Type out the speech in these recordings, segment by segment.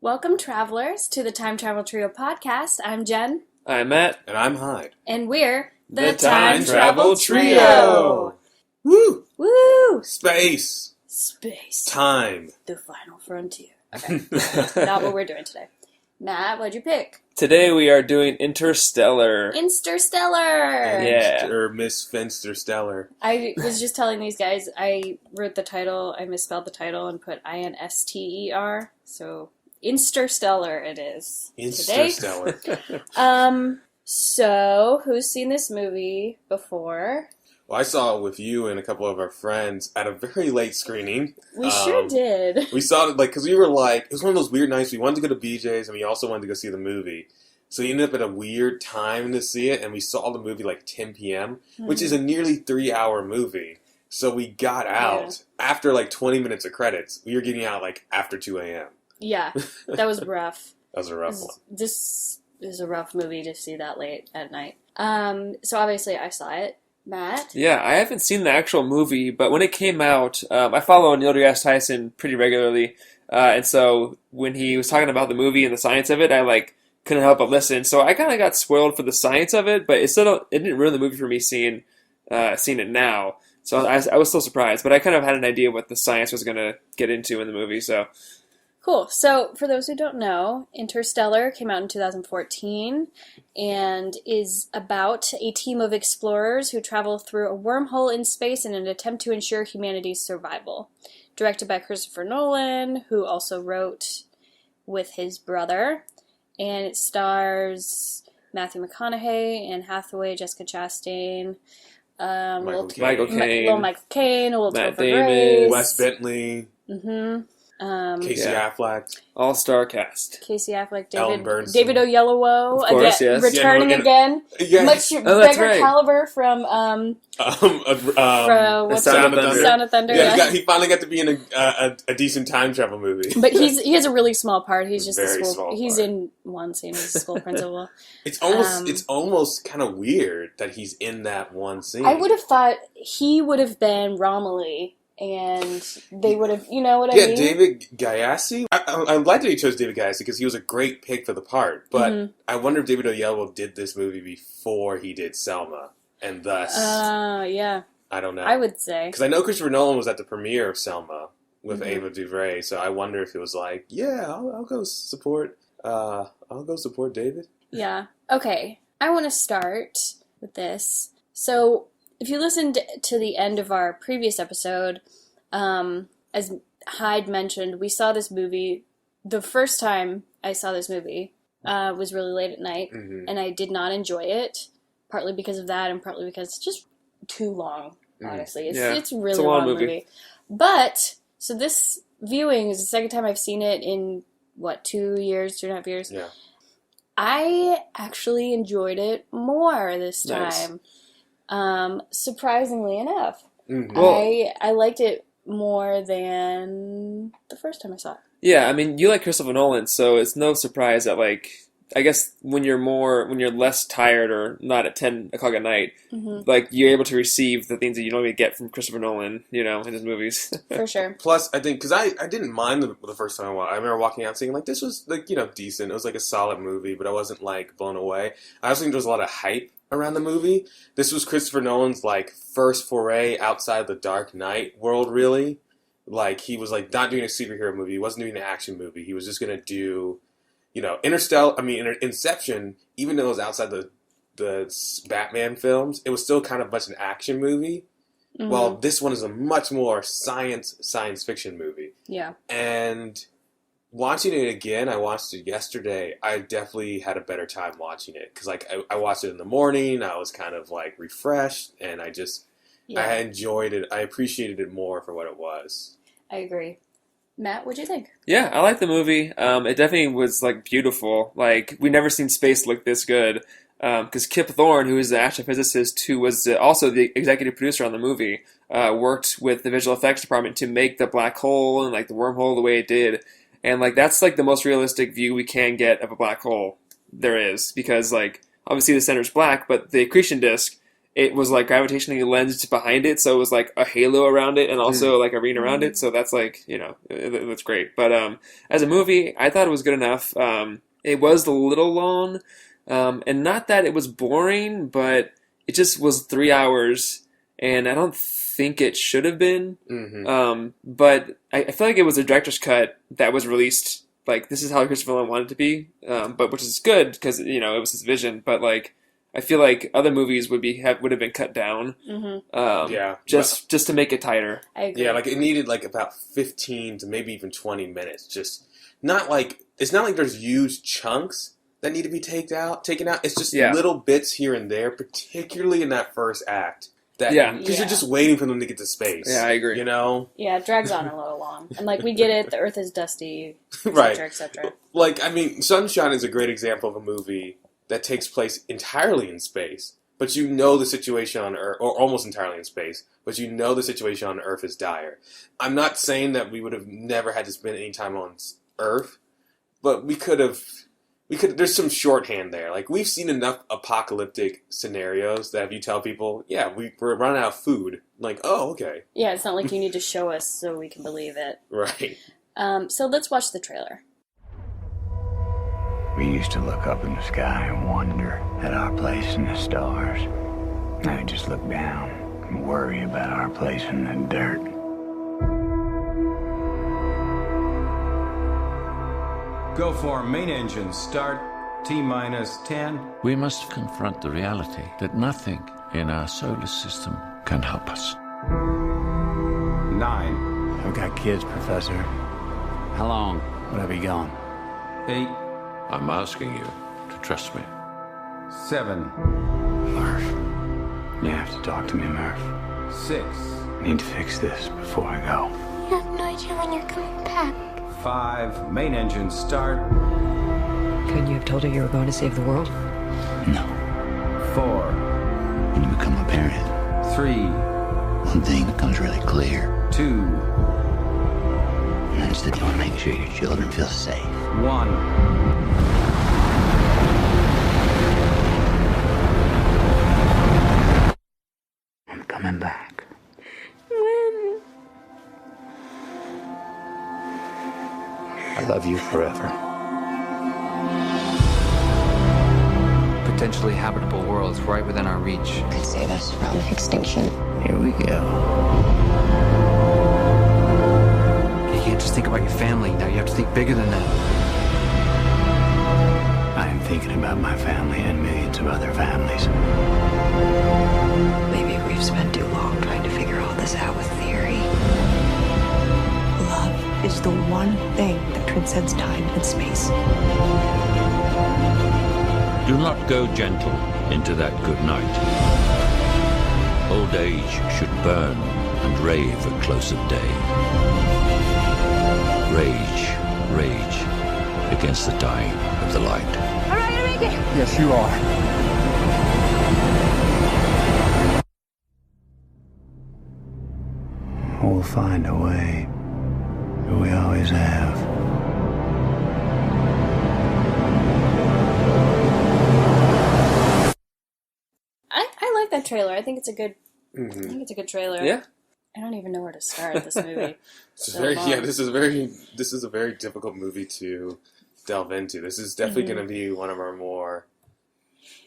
Welcome, travelers, to the Time Travel Trio podcast. I'm Jen. I'm Matt. And I'm Hyde. And we're The Time Travel Trio. Woo! Woo! Space! Space. Time! The final frontier. Okay. Not what we're doing today. Matt, what'd you pick? Today we are doing Interstellar. Interstellar! Yeah. Or Miss Finsterstellar. I was just telling these guys, I wrote the title, I misspelled the title and put Inster, so Interstellar it is. Interstellar. Today. So, who's seen this movie before? Well, I saw it with you and a couple of our friends at a very late screening. We sure did. We saw it, because we were it was one of those weird nights. We wanted to go to BJ's, and we also wanted to go see the movie. So we ended up at a weird time to see it, and we saw the movie 10 p.m., which is a nearly 3-hour movie. So we got out after 20 minutes of credits. We were getting out after 2 a.m. Yeah, that was rough. That was a rough one. This is a rough movie to see that late at night. So obviously I saw it. Matt? Yeah, I haven't seen the actual movie, but when it came out, I follow Neil deGrasse Tyson pretty regularly, and so when he was talking about the movie and the science of it, I couldn't help but listen. So I kind of got spoiled for the science of it, but it didn't ruin the movie for me seeing it now. So I was still surprised, but I kind of had an idea what the science was going to get into in the movie. So cool. So for those who don't know, Interstellar came out in 2014 and is about a team of explorers who travel through a wormhole in space in an attempt to ensure humanity's survival. Directed by Christopher Nolan, who also wrote with his brother. And it stars Matthew McConaughey, Anne Hathaway, Jessica Chastain, Michael Caine, little Michael Caine, a little Matt Topher Damon, Grace. Wes Bentley. Mm-hmm. Casey Affleck. all-star cast. Casey Affleck, Ellen Bernstein. David Oyelowo, Of course, again, yes. returning again. Yeah. Much that's bigger right. caliber from what's Sound of it? Thunder. Sound of Thunder. Yeah, Yeah. he finally got to be in a decent time travel movie. But he has a really small part. He's just Very a school. small He's part. in one scene. He's a school principal. It's almost kind of weird that he's in that one scene. I would have thought he would have been Romilly, and they would have, you know what I mean? Yeah, David Gyasi. I'm glad that he chose David Gyasi because he was a great pick for the part. But I wonder if David Oyelowo did this movie before he did Selma, and thus, yeah, I don't know. I would say. Because I know Christopher Nolan was at the premiere of Selma with Ava DuVernay, so I wonder if it was I'll go support. I'll go support David. Yeah. Okay. I want to start with this. So, if you listened to the end of our previous episode, as Hyde mentioned, we saw this movie. The first time I saw this movie was really late at night, and I did not enjoy it, partly because of that and partly because it's just too long, honestly. It's a really long movie. But, so this viewing is the second time I've seen it in, 2.5 years? Yeah. I actually enjoyed it more this time. Nice. Surprisingly enough. Well, I liked it more than the first time I saw it. yeah, I mean, you like Christopher Nolan, so it's no surprise that I guess when you're less tired or not at 10 o'clock at night, you're able to receive the things that you normally get from Christopher Nolan, in his movies. For sure. Plus, I think, because I didn't mind the first time I watched. I remember walking out saying, this was, decent. It was, a solid movie, but I wasn't, blown away. I also think there was a lot of hype around the movie. This was Christopher Nolan's, first foray outside the Dark Knight world, really. He was, not doing a superhero movie. He wasn't doing an action movie. He was just going to do... Inception, even though it was outside the Batman films, it was still kind of much an action movie. Well, this one is a much more science fiction movie. Yeah. And watching it again, I watched it yesterday, I definitely had a better time watching it. Because, I watched it in the morning, I was kind of, refreshed, and I enjoyed it. I appreciated it more for what it was. I agree. Matt, what'd you think? Yeah, I like the movie. It definitely was beautiful. We never seen space look this good. Because Kip Thorne, who is the astrophysicist who was also the executive producer on the movie, worked with the visual effects department to make the black hole and the wormhole the way it did. And that's the most realistic view we can get of a black hole there is. Because obviously the center's black, but the accretion disk it was like gravitationally lensed behind it, so it was like a halo around it and also like a ring around it. So that's like, that's great. But as a movie, I thought it was good enough. It was a little long, and not that it was boring, but it just was 3 hours, and I don't think it should have been. But I feel like it was a director's cut that was released. Like, this is how Christopher Nolan wanted it to be, but which is good because it was his vision. But like, I feel like other movies would have been cut down, just to make it tighter. I agree. Yeah, like it needed like about 15 to maybe even 20 minutes. Just not like it's not like there's huge chunks that need to be taken out. It's just little bits here and there, particularly in that first act. Because you're just waiting for them to get to space. Yeah, I agree. Yeah, it drags on a little long, and like we get it. The Earth is dusty, right? Etc. Like, I mean, Sunshine is a great example of a movie that takes place entirely in space, but the situation on Earth, or almost entirely in space, but the situation on Earth is dire. I'm not saying that we would have never had to spend any time on Earth, but we could have, there's some shorthand there. Like, we've seen enough apocalyptic scenarios that if you tell people, we're running out of food, like, oh, okay. Yeah, it's not like you need to show us so we can believe it. Right. So let's watch the trailer. We used to look up in the sky and wonder at our place in the stars. Now we just look down and worry about our place in the dirt. Go for main engine start. T-minus 10. We must confront the reality that nothing in our solar system can help us. 9. I've got kids, Professor. How long would I be gone? 8. I'm asking you to trust me. 7. Murph. You have to talk to me, Murph. 6. I need to fix this before I go. You have no idea when you're coming back. 5. Main engine start. Couldn't you have told her you were going to save the world? No. 4. When you become a parent, 3. one thing becomes really clear. 2. And that's that you want to make sure your children feel safe. 1. I'm coming back. When? I love you forever. Potentially habitable worlds right within our reach. Could save us from extinction. Here we go. You can't just think about your family. Now you have to think bigger than that. I am thinking about my family and millions of other families. Maybe we've spent too long trying to figure all this out with theory. Love is the one thing that transcends time and space. Do not go gentle into that good night. Old age should burn and rave at close of day. Rage, rage against the dying of the light. Am I gonna make it? Yes, you are. We'll find a way. We always have. I like that trailer. I think it's a good. I think it's a good trailer. Yeah. I don't even know where to start with this movie. This is a very difficult movie to delve into. This is definitely going to be one of our more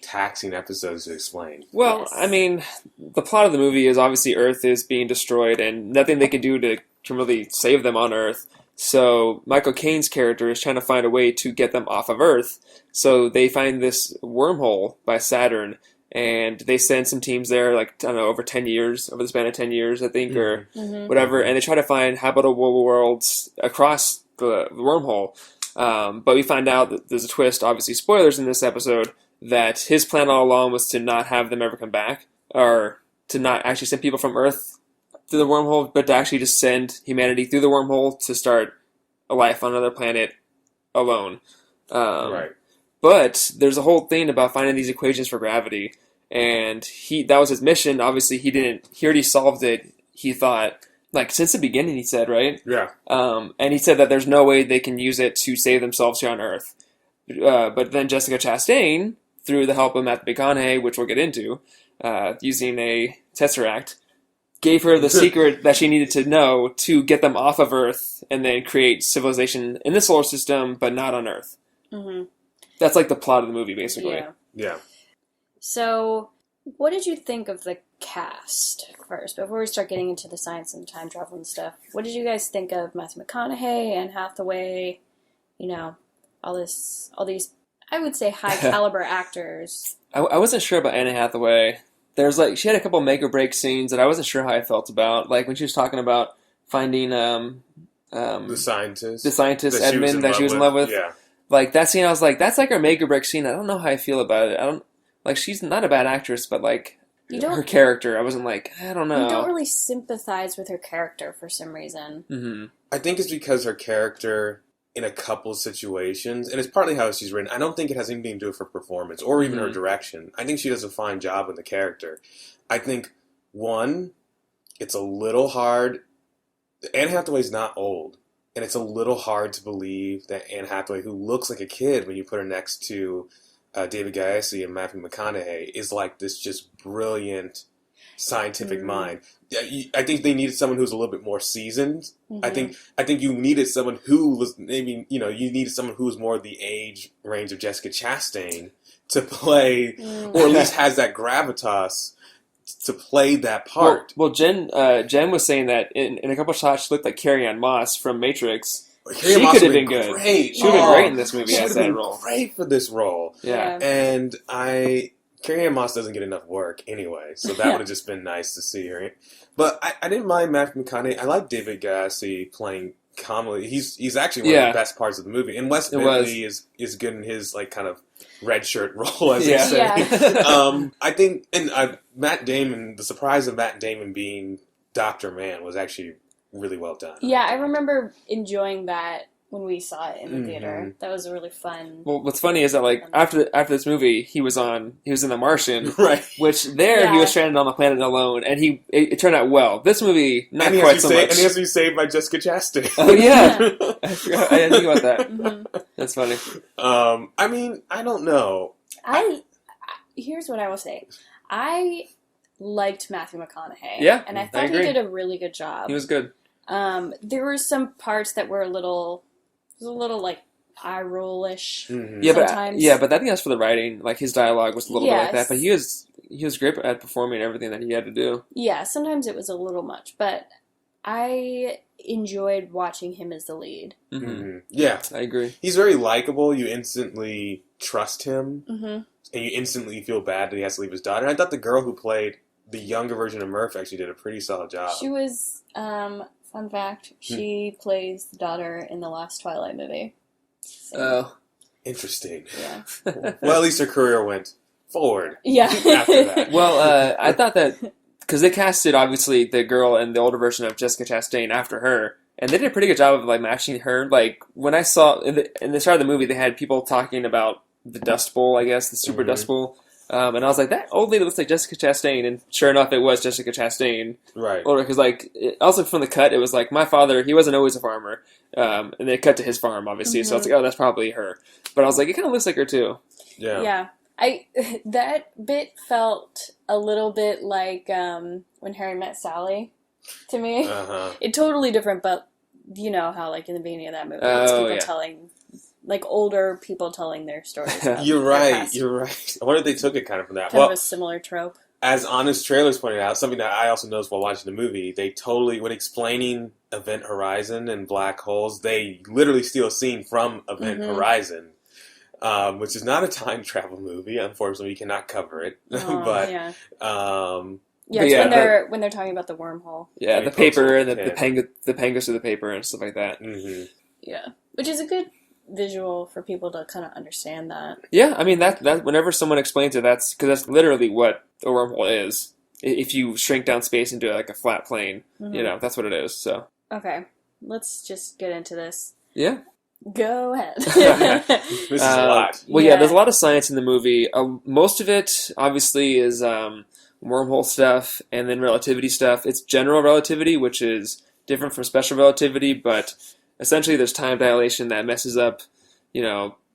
taxing episodes to explain. Well, Yes. I mean, the plot of the movie is obviously Earth is being destroyed and nothing they can do to really save them on Earth. So Michael Caine's character is trying to find a way to get them off of Earth. So they find this wormhole by Saturn, and they send some teams there, like, I don't know, over the span of 10 years, I think, or whatever, and they try to find habitable worlds across the wormhole. But we find out that there's a twist, obviously spoilers in this episode, that his plan all along was to not have them ever come back, or to not actually send people from Earth through the wormhole, but to actually just send humanity through the wormhole to start a life on another planet alone. Right. But there's a whole thing about finding these equations for gravity, and that was his mission. Obviously, he already solved it, he thought, like, since the beginning, he said, right? Yeah. And he said that there's no way they can use it to save themselves here on Earth. But then Jessica Chastain, through the help of Matthew McConaughey, which we'll get into, using a tesseract, gave her the secret that she needed to know to get them off of Earth and then create civilization in the solar system, but not on Earth. Mm-hmm. That's like the plot of the movie, basically. Yeah. So, what did you think of the cast first, before we start getting into the science and time travel and stuff? What did you guys think of Matthew McConaughey, Anne Hathaway, all these, I would say, high caliber actors? I wasn't sure about Anne Hathaway. There's she had a couple make or break scenes that I wasn't sure how I felt about. Like when she was talking about finding The scientist Edmund that she was in love with. Yeah. Like that scene, I was like, that's like her make or break scene. I don't know how I feel about it. She's not a bad actress, but her character, I wasn't like, I don't know. You don't really sympathize with her character for some reason. Mm-hmm. I think it's because her character, in a couple situations, and it's partly how she's written, I don't think it has anything to do with her performance or even her direction. I think she does a fine job with the character. I think, one, it's a little hard. Anne Hathaway's not old, and it's a little hard to believe that Anne Hathaway, who looks like a kid when you put her next to David Gyasi and Matthew McConaughey, is like this just brilliant scientific mind. I think they needed someone who's a little bit more seasoned. Mm-hmm. I think you needed someone who was maybe, you needed someone who was more the age range of Jessica Chastain to play, or at least has that gravitas to play that part. Well, Jen was saying that in a couple shots she looked like Carrie-Anne Moss from Matrix. She could have been good. Great. She would have been great in this movie. She as would have that been role. great for this role. Yeah. And Carrie-Anne Moss doesn't get enough work anyway, so that would have just been nice to see her. But I didn't mind Matthew McConaughey. I like David Gyasi playing Connolly. He's actually one of the best parts of the movie. And Wes Bentley is good in his kind of red shirt role, as they say. Yeah. I think, and Matt Damon, the surprise of Matt Damon being Dr. Man was actually really well done. Yeah, I remember enjoying that when we saw it in the theater. That was really fun. Well, what's funny is that after this movie, he was in The Martian, right? Which he was stranded on the planet alone, and it turned out well. This movie, not quite so much. And he has to be saved by Jessica Chastain. Oh yeah, I didn't think about that. Mm-hmm. That's funny. I mean, I don't know. Here's what I will say. I liked Matthew McConaughey. Yeah, and I thought he did a really good job. He was good. There were some parts that were a little eye roll-ish. Mm-hmm. Yeah, but I think that's for the writing. Like his dialogue was a little bit like that, but he was great at performing everything that he had to do. Yeah, sometimes it was a little much, but I enjoyed watching him as the lead. Mm-hmm. Mm-hmm. Yeah, I agree. He's very likable. You instantly trust him, mm-hmm. and you instantly feel bad that he has to leave his daughter. I thought the girl who played the younger version of Murph actually did a pretty solid job. She was, fun fact, she plays the daughter in the last Twilight movie. So, Oh. Interesting. Yeah. Well, at least her career went forward. Yeah. After that. Well, I thought that because they casted obviously the girl in the older version of Jessica Chastain after her, and they did a pretty good job of matching her. Like when I saw in the start of the movie, they had people talking about the Dust Bowl, I guess, the Super Dust Bowl. And I was like, that old lady looks like Jessica Chastain, and sure enough, it was Jessica Chastain. Right. Or because also from the cut, it was like my father. He wasn't always a farmer, and they cut to his farm, obviously. Mm-hmm. So I was like, oh, that's probably her. But I was like, it kind of looks like her too. Yeah. Yeah. That bit felt a little bit like When Harry Met Sally to me. Uh-huh. It's totally different, but you know how in the beginning of that movie, it's people telling. Older people telling their stories. You're right. I wonder if they took it kind of from that. Kind of a similar trope. As Honest Trailers pointed out, something that I also noticed while watching the movie, they totally, when explaining Event Horizon and black holes, they literally steal a scene from Event Horizon, which is not a time travel movie. Unfortunately, we cannot cover it. Oh, but yeah. But when they're talking about the wormhole. Yeah, the paper and the penguins of the paper and stuff like that. Mm-hmm. Yeah, which is a good visual for people to kind of understand that. Yeah, I mean that whenever someone explains it, that's literally what a wormhole is. If you shrink down space into a flat plane, that's what it is. So okay, let's just get into this. Yeah, go ahead. This is a lot. Well, yeah, there's a lot of science in the movie. Most of it, obviously, is wormhole stuff and then relativity stuff. It's general relativity, which is different from special relativity, but essentially there's time dilation that messes up,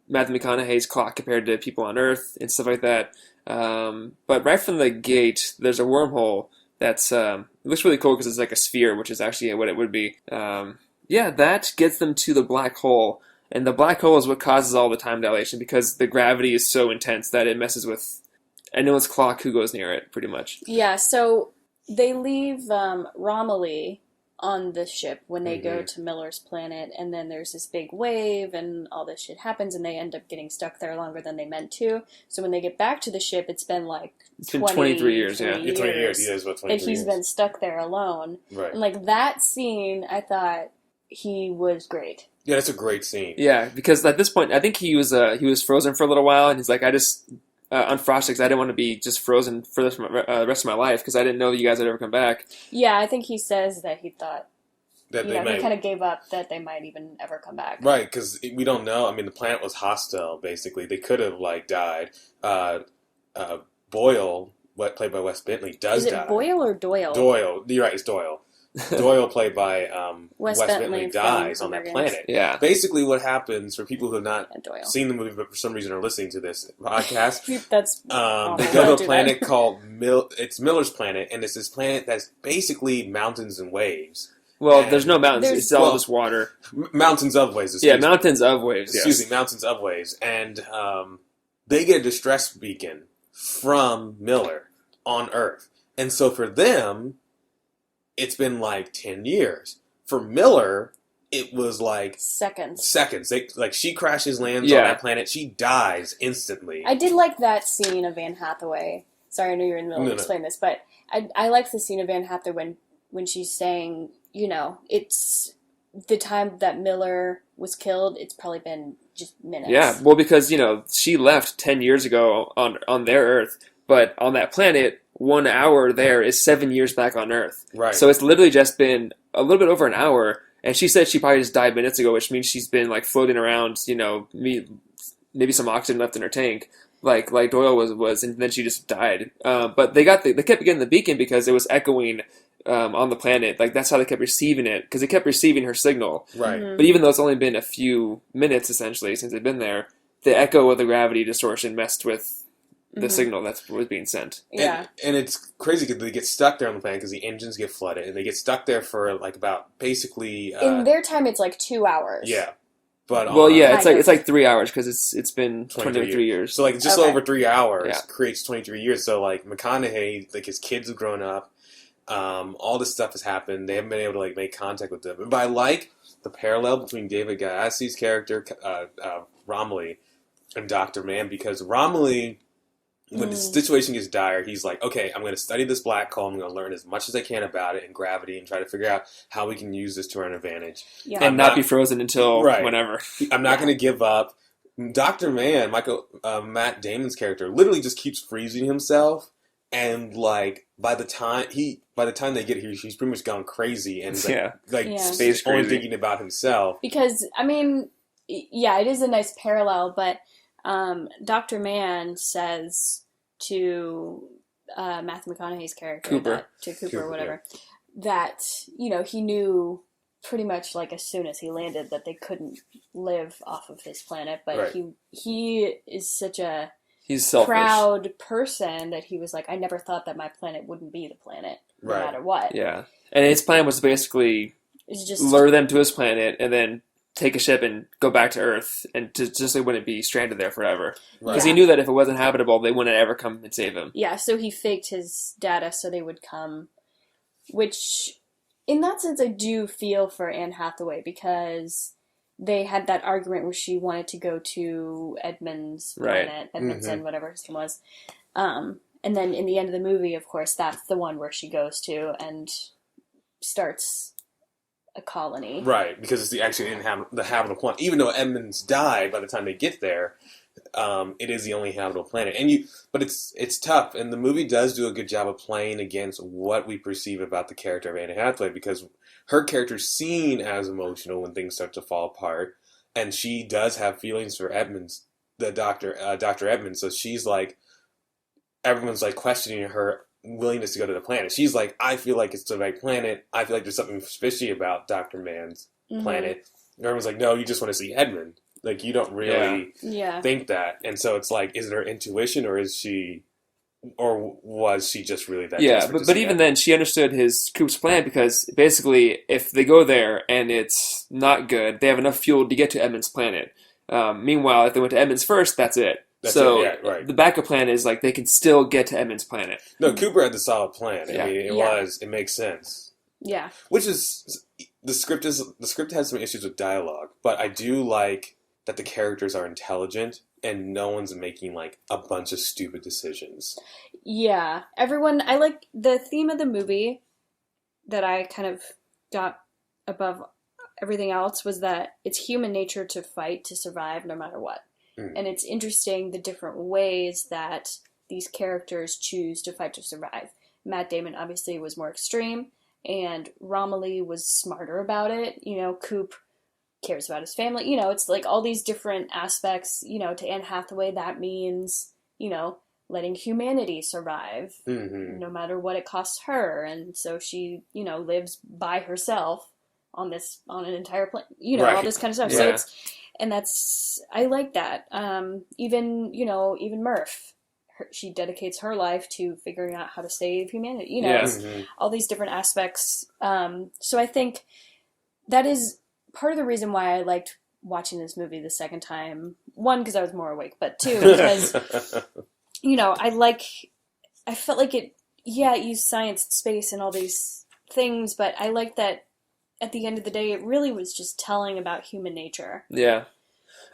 Matthew McConaughey's clock compared to people on Earth and stuff like that. But right from the gate, there's a wormhole that's it looks really cool because it's like a sphere, which is actually what it would be. Yeah, that gets them to the black hole, and the black hole is what causes all the time dilation because the gravity is so intense that it messes with anyone's clock who goes near it, pretty much. Yeah, so they leave Romilly on the ship when they go to Miller's planet, and then there's this big wave and all this shit happens and they end up getting stuck there longer than they meant to. So when they get back to the ship, it's been 23 years, yeah. 20 years, yeah, it's about 23 and he's years. been stuck there alone. Right. And that scene, I thought he was great. Yeah, that's a great scene. Yeah, because at this point, I think he was frozen for a little while, and he's like, I just unfrosted because I didn't want to be just frozen for the rest of my life because I didn't know that you guys would ever come back. Yeah, I think he says that he thought That he kind of gave up that they might even ever come back. Right, because we don't know. I mean, the planet was hostile, basically. They could have, died. Boyle, played by Wes Bentley, does die. Is it Boyle or Doyle? Doyle. You're right, it's Doyle. Doyle, played by Wes Bentley, from dies on Hunger that Games. planet. Yeah. Basically, what happens, for people who have not Doyle. seen the movie but for some reason are listening to this podcast, That's they go to a planet called it's Miller's planet, and it's this planet that's basically mountains and waves. Well, And there's no mountains. It's all just water. Mountains of waves. Yeah, Excuse me. mountains of waves. Excuse Yes. me, mountains of waves. And they get a distress beacon from Miller on Earth. And so for them, it's been 10 years. For Miller, it was seconds. She crashes, lands on that planet. She dies instantly. I did like that scene of Anne Hathaway. Sorry, I know you're in the middle of explaining this, but I liked the scene of Anne Hathaway when she's saying, it's the time that Miller was killed, it's probably been just minutes. Yeah, well, because, she left 10 years ago on their Earth, but on that planet, 1 hour there is 7 years back on Earth. Right. So it's literally just been a little bit over an hour, and she said she probably just died minutes ago, which means she's been, floating around, maybe some oxygen left in her tank, like Doyle was, and then she just died. But they kept getting the beacon because it was echoing on the planet. That's how they kept receiving it, because they kept receiving her signal. Right. Mm-hmm. But even though it's only been a few minutes, essentially, since they've been there, the echo of the gravity distortion messed with the signal that was being sent. Yeah. And it's crazy because they get stuck there on the planet because the engines get flooded, and they get stuck there for about basically... in their time, it's 2 hours. Yeah. But it's like 3 hours because it's been 23 years. So just over 3 hours Yeah. creates 23 years. So McConaughey, his kids have grown up. All this stuff has happened. They haven't been able to make contact with them. But I like the parallel between David Gassie's character, Romilly, and Dr. Mann, because Romilly, when the situation gets dire, he's like, okay, I'm going to study this black hole. I'm going to learn as much as I can about it and gravity and try to figure out how we can use this to our advantage. Yeah. And not be frozen until whenever. I'm not going to give up. Dr. Mann, Matt Damon's character, literally just keeps freezing himself, and by the time they get here, he's pretty much gone crazy and space only crazy. thinking about himself. Because, it is a nice parallel, but Dr. Mann says to Matthew McConaughey's character, Cooper, or whatever, that, he knew pretty much as soon as he landed that they couldn't live off of his planet, but Right. he is such a He's selfish. proud person that he was like, I never thought that my planet wouldn't be the planet, no Right. matter what. Yeah. And his plan was basically It's just lure them to his planet and then take a ship and go back to Earth, and just they wouldn't be stranded there forever. Because he knew that if it wasn't habitable, they wouldn't ever come and save him. Yeah, so he faked his data so they would come, which, in that sense, I do feel for Anne Hathaway, because they had that argument where she wanted to go to Edmund's planet, Edmundson, whatever his name was. And then in the end of the movie, of course, that's the one where she goes to and starts a colony. Right, because it's actually the habitable planet. Even though Edmund's died by the time they get there, it is the only habitable planet. But it's tough, and the movie does do a good job of playing against what we perceive about the character of Anne Hathaway, because her character's seen as emotional when things start to fall apart, and she does have feelings for Dr. Edmund. So she's everyone's questioning her willingness to go to the planet. She's like, I feel like it's the right planet. I feel like there's something fishy about Dr. Mann's planet. And everyone's like, no, you just want to see Edmund. Like, you don't really Yeah. think that. And so it's like, is it her intuition, or was she just really that Yeah, desperate to but see even that? then, she understood his Coop's plan because basically, if they go there and it's not good, they have enough fuel to get to Edmund's planet. Meanwhile, if they went to Edmund's first, that's it. That's So it, yeah, right. the backup plan is like they can still get to Edmund's planet. No, Cooper had the solid plan. Yeah. I mean, it makes sense. Yeah. Which is, the script has some issues with dialogue, but I do like that the characters are intelligent and no one's making like a bunch of stupid decisions. Yeah. Everyone, I like the theme of the movie that I kind of got above everything else was that it's human nature to fight to survive no matter what. And it's interesting the different ways that these characters choose to fight to survive. Matt Damon obviously was more extreme, and Romilly was smarter about it. You know, Coop cares about his family. You know, it's like all these different aspects. You know, to Anne Hathaway, that means, you know, letting humanity survive, no matter what it costs her. And so she, you know, lives by herself on an entire planet. You know, all this kind of stuff. So I like that. Even Murph, she dedicates her life to figuring out how to save humanity. You know, all these different aspects. So I think that is part of the reason why I liked watching this movie the second time. One, because I was more awake, but two, because, you know, I felt like it used science and space and all these things, but I like that at the end of the day, it really was just telling about human nature. Yeah.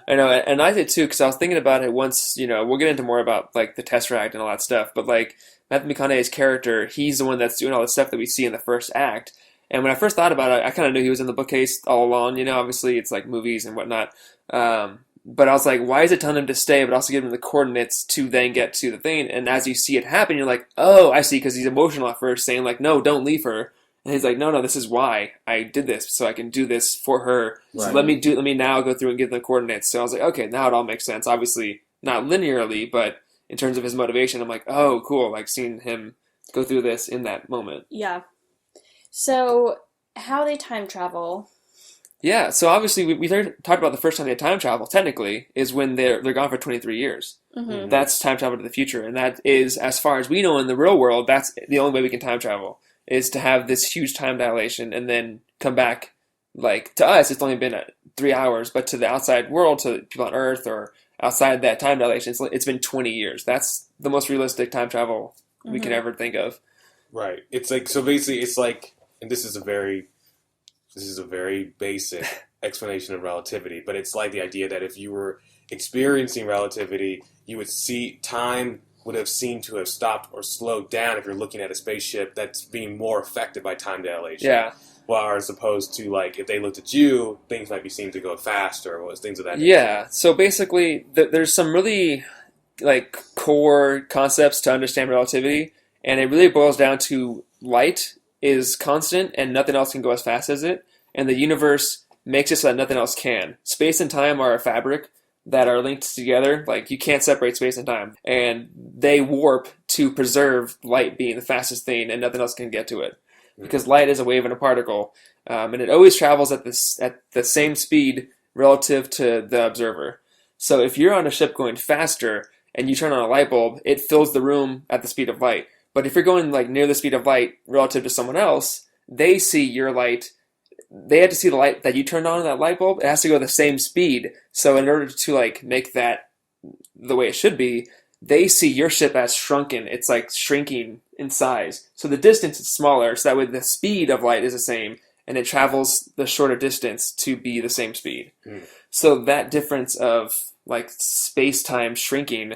I know, and I did too, because I was thinking about it once, you know, we'll get into more about, like, the Tesseract and all that stuff, but, like, Matthew McConaughey's character, he's the one that's doing all the stuff that we see in the first act, and when I first thought about it, I kind of knew he was in the bookcase all along, you know, obviously it's, like, movies and whatnot, but I was like, why is it telling him to stay, but also give him the coordinates to then get to the thing, and as you see it happen, you're like, oh, I see, because he's emotional at first, saying, like, no, don't leave her. And he's like, no, this is why I did this, so I can do this for her. So let me now go through and give the coordinates. So I was like, okay, now it all makes sense. Obviously, not linearly, but in terms of his motivation, I'm like, oh, cool, like seeing him go through this in that moment. Yeah. So, how they time travel. Yeah, so obviously we talked about the first time they time travel, technically, is when they're gone for 23 years. Mm-hmm. That's time travel to the future, and that is, as far as we know in the real world, that's the only way we can time travel. Is to have this huge time dilation and then come back. Like, to us, it's only been 3 hours, but to the outside world, to people on Earth or outside that time dilation, it's been 20 years. That's the most realistic time travel we could ever think of. Right. It's like, so basically, it's like, and this is a very basic explanation of relativity, but it's like the idea that if you were experiencing relativity, you would see time would have seemed to have stopped or slowed down if you're looking at a spaceship that's being more affected by time dilation. Yeah. Well, as opposed to, like, if they looked at you, things might be seen to go faster, or things of that nature. Yeah, so basically, there's some really, like, core concepts to understand relativity, and it really boils down to light is constant, and nothing else can go as fast as it, and the universe makes it so that nothing else can. Space and time are a fabric that are linked together. Like, you can't separate space and time. And they warp to preserve light being the fastest thing and nothing else can get to it. Because light is a wave and a particle. And it always travels at the same speed relative to the observer. So if you're on a ship going faster and you turn on a light bulb, it fills the room at the speed of light. But if you're going, like, near the speed of light relative to someone else, they see your light. They had to see the light that you turned on in that light bulb. It has to go the same speed. So in order to, like, make that the way it should be, they see your ship as shrunken. It's like shrinking in size. So the distance is smaller, so that way the speed of light is the same, and it travels the shorter distance to be the same speed. So that difference of, like, space-time shrinking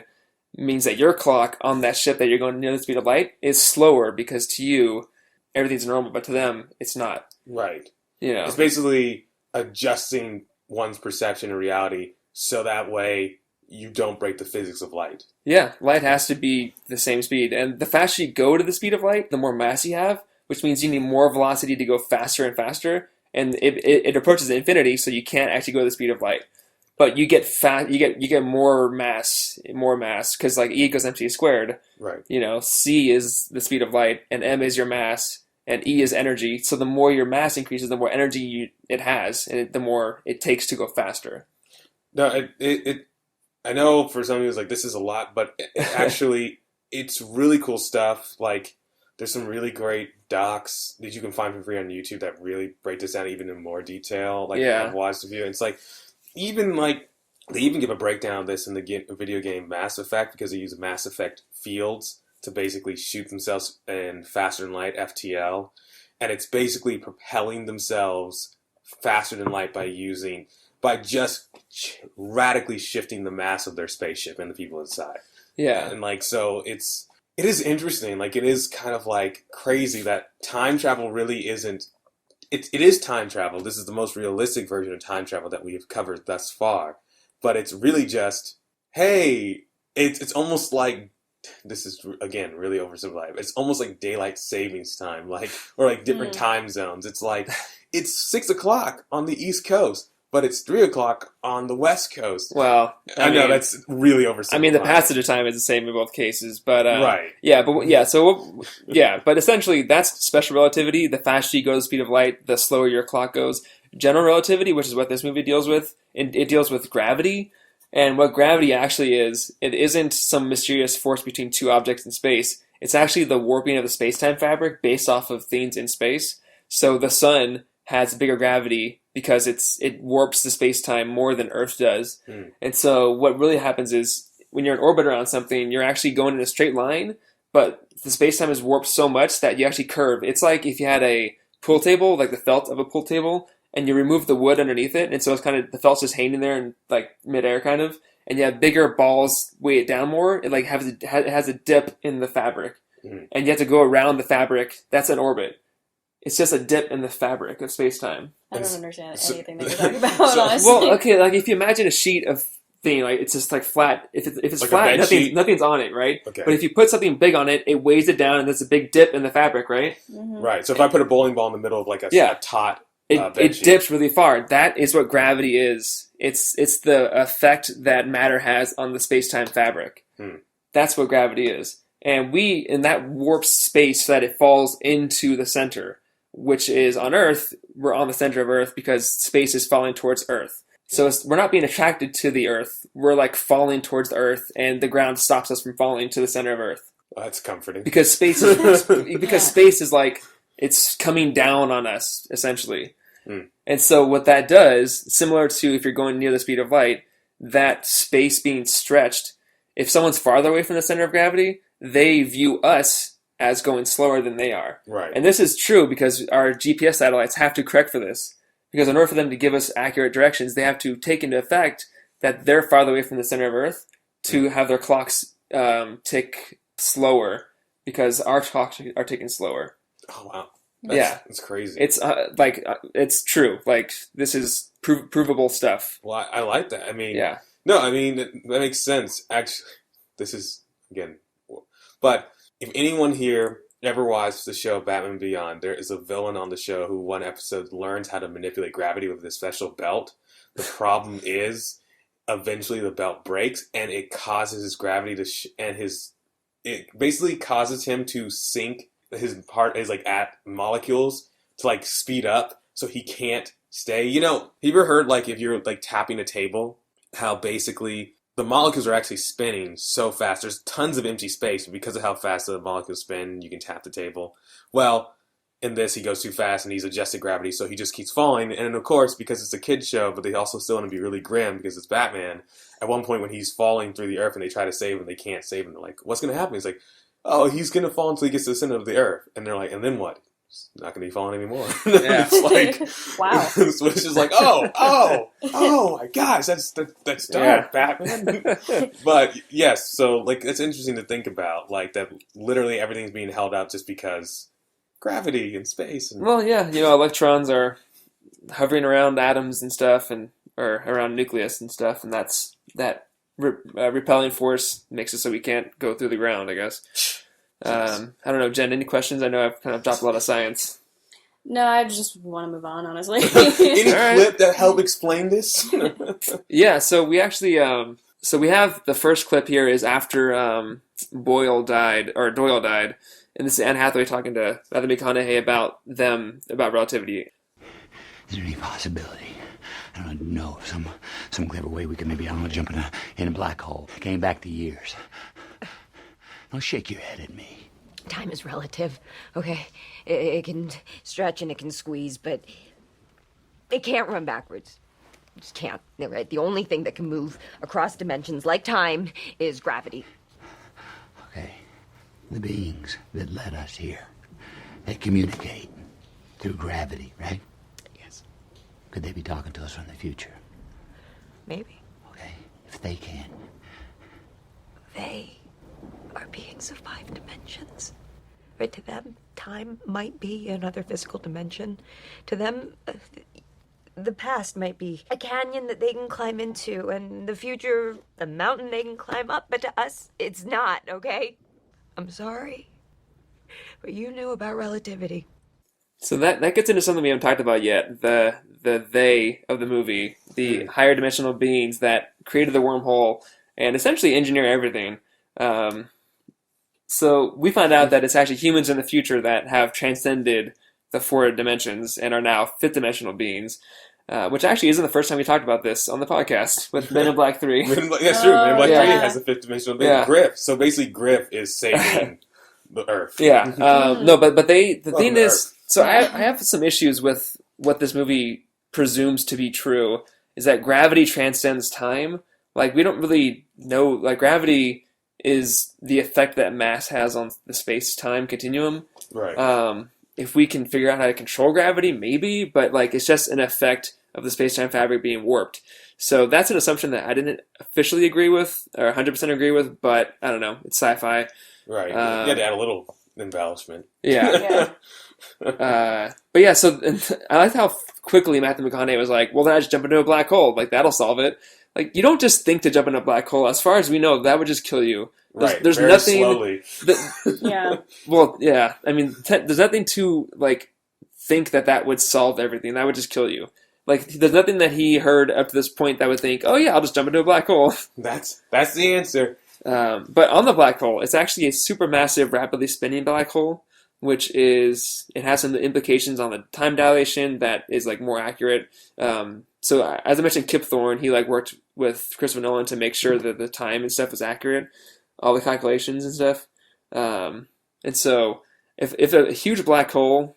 means that your clock on that ship that you're going near the speed of light is slower because to you, everything's normal, but to them, it's not. Right. You know. It's basically adjusting one's perception of reality so that way you don't break the physics of light. Yeah, light has to be the same speed. And the faster you go to the speed of light, the more mass you have, which means you need more velocity to go faster and faster. And it approaches infinity, so you can't actually go to the speed of light. But you get you get more mass, because, like, E equals mc squared. Right. You know, C is the speed of light, and M is your mass, and E is energy. So the more your mass increases, the more energy it has, and the more it takes to go faster. No, I know for some people it's like this is a lot, but actually it's really cool stuff. Like there's some really great docs that you can find for free on YouTube that really break this down even in more detail. Like Yeah. I've watched a few, and it's even like they even give a breakdown of this in the video game Mass Effect because they use Mass Effect fields to basically shoot themselves in faster than light FTL, and it's basically propelling themselves faster than light by just radically shifting the mass of their spaceship and the people inside. Yeah. And like so it is interesting. Like it is kind of like crazy that time travel really isn't it is time travel. This is the most realistic version of time travel that we have covered thus far. But it's really just hey, it's almost like this is again really oversimplified. It's almost like daylight savings time, like or like different time zones. It's like it's 6 o'clock on the East Coast, but it's 3 o'clock on the West Coast. Well, I know that's really oversimplified. I mean, the passage of time is the same in both cases, but right. Yeah, but yeah, so yeah, but essentially that's special relativity. The faster you go the speed of light, the slower your clock goes. General relativity, which is what this movie deals with, it deals with gravity. And what gravity actually is, it isn't some mysterious force between two objects in space. It's actually the warping of the space-time fabric based off of things in space. So the sun has bigger gravity because it warps the space-time more than Earth does. And so what really happens is when you're in orbit around something, you're actually going in a straight line, but the space-time is warped so much that you actually curve. It's like if you had a pool table, like the felt of a pool table, and you remove the wood underneath it, and so it's kind of, the felt's just hanging there in like midair kind of, and you have bigger balls weigh it down more, it like it has a dip in the fabric, and you have to go around the fabric. That's an orbit. It's just a dip in the fabric of space-time. I don't understand anything that you're talking about, honestly. Well, okay, like if you imagine a sheet of thing, like it's just like flat. If it's like flat, nothing's on it, right? Okay. But if you put something big on it, it weighs it down, and there's a big dip in the fabric, right? Right. So if I put a bowling ball in the middle of like a taut it dips really far. That is what gravity is. It's the effect that matter has on the space-time fabric. That's what gravity is. And that warps space so that it falls into the center, which is on Earth. We're on the center of Earth because space is falling towards Earth. So we're not being attracted to the Earth. We're like falling towards the Earth, and the ground stops us from falling to the center of Earth. Well, that's comforting. Because space is like, it's coming down on us, essentially. And so what that does, similar to if you're going near the speed of light, that space being stretched, if someone's farther away from the center of gravity, they view us as going slower than they are. Right. And this is true because our GPS satellites have to correct for this. Because in order for them to give us accurate directions, they have to take into effect that they're farther away from the center of Earth to have their clocks tick slower, because our clocks are ticking slower. Oh, wow. It's crazy. It's it's true. Like, this is provable stuff. Well, I like that. I mean, yeah. No, I mean, that makes sense. Actually, this is, again, but if anyone here ever watched the show Batman Beyond, there is a villain on the show who one episode learns how to manipulate gravity with this special belt. The problem is, eventually the belt breaks, and it causes his gravity to it basically causes him to sink his molecules to like speed up, so he can't stay. You know, have you ever heard like if you're like tapping a table, how basically the molecules are actually spinning so fast. There's tons of empty space, but because of how fast the molecules spin, you can tap the table. Well, in this, he goes too fast and he's adjusted gravity, so he just keeps falling. And of course, because it's a kid's show, but they also still want to be really grim because it's Batman. At one point, when he's falling through the earth and they try to save him, they can't save him. They're like, "What's going to happen?" He's like, "Oh, he's going to fall until he gets to the center of the earth." And they're like, "And then what? He's not going to be falling anymore." Yeah. It's like, wow. So it's just like, oh my gosh, that's dark, Batman. But yes, so like it's interesting to think about, like that literally everything's being held out just because gravity and space. And... Well, yeah, electrons are hovering around atoms and stuff, or around nucleus and stuff, and that repelling force makes it so we can't go through the ground, I guess. I don't know, Jen, any questions? I know I've kind of dropped a lot of science. No, I just want to move on, honestly. Any clip that help explain this? Yeah, so we actually, we have the first clip here is after Doyle died, and this is Anne Hathaway talking to Matthew McConaughey about relativity. Is there any possibility, I don't know, some some clever way we could maybe, I don't know, jump in a black hole. Came back to years. Don't shake your head at me. Time is relative, okay? It can stretch and it can squeeze, but it can't run backwards. It just can't, right? The only thing that can move across dimensions like time is gravity. Okay. The beings that led us here, they communicate through gravity, right? Yes. Could they be talking to us from the future? Maybe. Okay. If they can. They are beings of 5 dimensions. Right? To them, time might be another physical dimension. To them, the past might be a canyon that they can climb into, and the future, a mountain they can climb up. But to us, it's not, okay? I'm sorry, but you knew about relativity. So that gets into something we haven't talked about yet. The they of the movie, the higher dimensional beings that created the wormhole and essentially engineer everything. So we find out that it's actually humans in the future that have transcended the 4 dimensions and are now 5th dimensional beings. Which actually isn't the first time we talked about this on the podcast with Men in Black 3. That's true. Men in Black 3 has a 5th dimensional being. Yeah. Griff. So basically, Griff is saving the Earth. Yeah. No, but the thing is, Earth. so I have some issues with what this movie presumes to be true, is that gravity transcends time. Like, we don't really know, like, gravity is the effect that mass has on the space-time continuum. Right. If we can figure out how to control gravity, maybe, but, like, it's just an effect of the space-time fabric being warped. So that's an assumption that I didn't officially agree with, or 100% agree with, but I don't know. It's sci-fi. Right. You had to add a little embellishment. Yeah. But yeah, so I liked how quickly Matthew McConaughey was like, well, then I just jump into a black hole. Like, that'll solve it. Like, you don't just think to jump into a black hole. As far as we know, that would just kill you. There's Very nothing... slowly. Yeah. Well, yeah. I mean, there's nothing to, like, think that would solve everything. That would just kill you. Like, there's nothing that he heard up to this point that would think, oh yeah, I'll just jump into a black hole. That's the answer. But on the black hole, it's actually a supermassive, rapidly spinning black hole, which is, it has some implications on the time dilation that is, like, more accurate. So as I mentioned, Kip Thorne, he, like, worked with Christopher Nolan to make sure that the time and stuff was accurate, all the calculations and stuff. And so if a huge black hole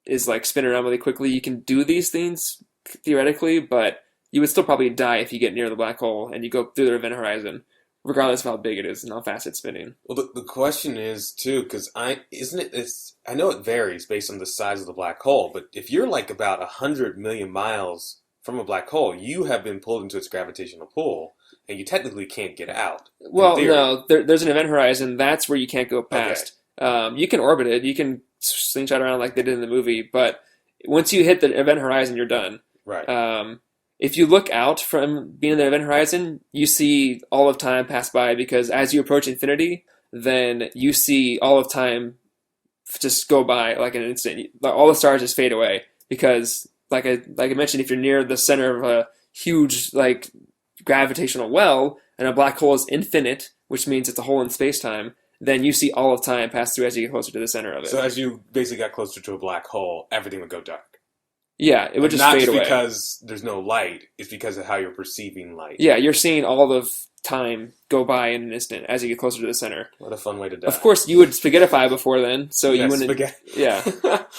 is, like, spinning around really quickly, you can do these things theoretically, but you would still probably die if you get near the black hole and you go through the event horizon, regardless of how big it is and how fast it's spinning. Well, the question is too, because I know it varies based on the size of the black hole, but if you're like about 100 million miles from a black hole, you have been pulled into its gravitational pull, and you technically can't get out. Well, no, there's an event horizon. That's where you can't go past. Okay. You can orbit it. You can slingshot around like they did in the movie, but once you hit the event horizon, you're done. Right. If you look out from being in the event horizon, you see all of time pass by, because as you approach infinity, then you see all of time just go by like an instant. All the stars just fade away, because like I mentioned, if you're near the center of a huge like gravitational well and a black hole is infinite, which means it's a hole in space-time, then you see all of time pass through as you get closer to the center of it. So as you basically got closer to a black hole, everything would go dark. Yeah, it would just fade away. Not just because there's no light, it's because of how you're perceiving light. Yeah, you're seeing all of time go by in an instant as you get closer to the center. What a fun way to die. Of course, you would spaghettify before then, so you wouldn't... Spaghetti. Yeah.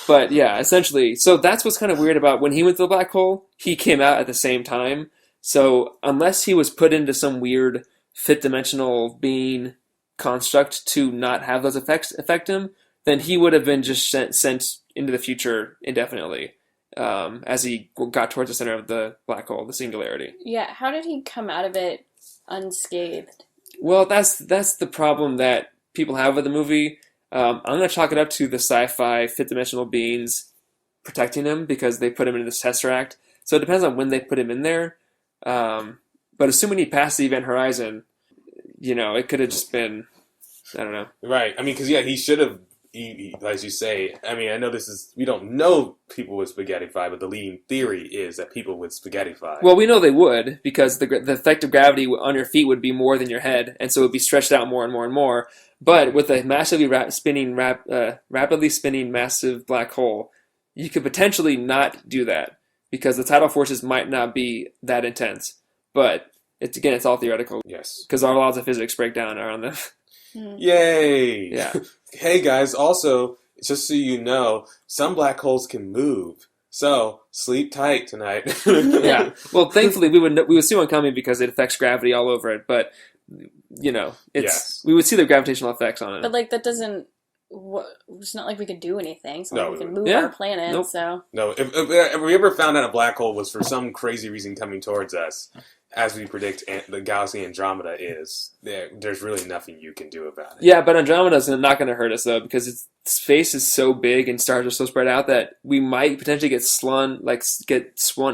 But yeah, essentially, so that's what's kind of weird about when he went to the black hole, he came out at the same time. So unless he was put into some weird fifth dimensional being construct to not have those effects affect him, then he would have been just sent into the future indefinitely. As he got towards the center of the black hole, the singularity. Yeah, how did he come out of it unscathed? Well, that's the problem that people have with the movie. I'm going to chalk it up to the sci-fi fifth-dimensional beings protecting him, because they put him into this Tesseract. So it depends on when they put him in there. But assuming he passed the event horizon, it could have just been, I don't know. Right. I mean, because, he should have, as you say, I mean, I know we don't know people with spaghettify, but the leading theory is that people with spaghettify. Well, we know they would, because the effect of gravity on your feet would be more than your head, and so it would be stretched out more and more and more. But with a massively rapidly spinning massive black hole, you could potentially not do that, because the tidal forces might not be that intense. but it's all theoretical. Yes. Because our laws of physics break down around them. Yay! Yeah. Hey guys, also, just so you know, some black holes can move. So, sleep tight tonight. Yeah. Well, thankfully we would see one coming because it affects gravity all over it, but we would see the gravitational effects on it. But like that doesn't. It's not like we could do anything. It's not like we can move Yeah. our planet. Nope. So No, if we ever found out a black hole was for some crazy reason coming towards us, as we predict the galaxy Andromeda is, there's really nothing you can do about it. Yeah, but Andromeda's not going to hurt us though, because space is so big and stars are so spread out that we might potentially get spun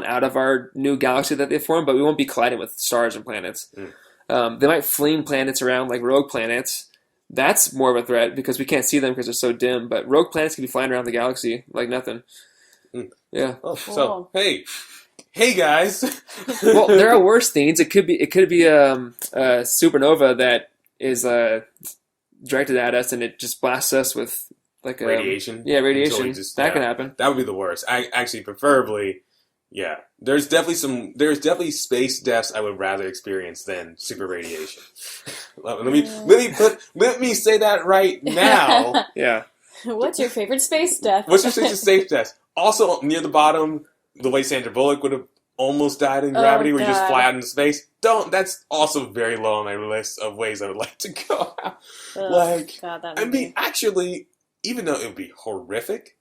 out of our new galaxy that they formed, but we won't be colliding with stars and planets. They might fling planets around like rogue planets. That's more of a threat because we can't see them because they're so dim. But rogue planets can be flying around the galaxy like nothing. Yeah. Oh, so hey guys. Well, there are worse things. It could be a supernova that is directed at us and it just blasts us with like radiation. Yeah, radiation. That can happen. That would be the worst. I actually preferably. Yeah, there's definitely space deaths I would rather experience than super radiation. Let me say that right now. Yeah. What's your favorite space death? What's your favorite space death? Also, near the bottom, the way Sandra Bullock would have almost died in gravity, where you just fly out into space. That's also very low on my list of ways I would like to go. Actually, even though it would be horrific.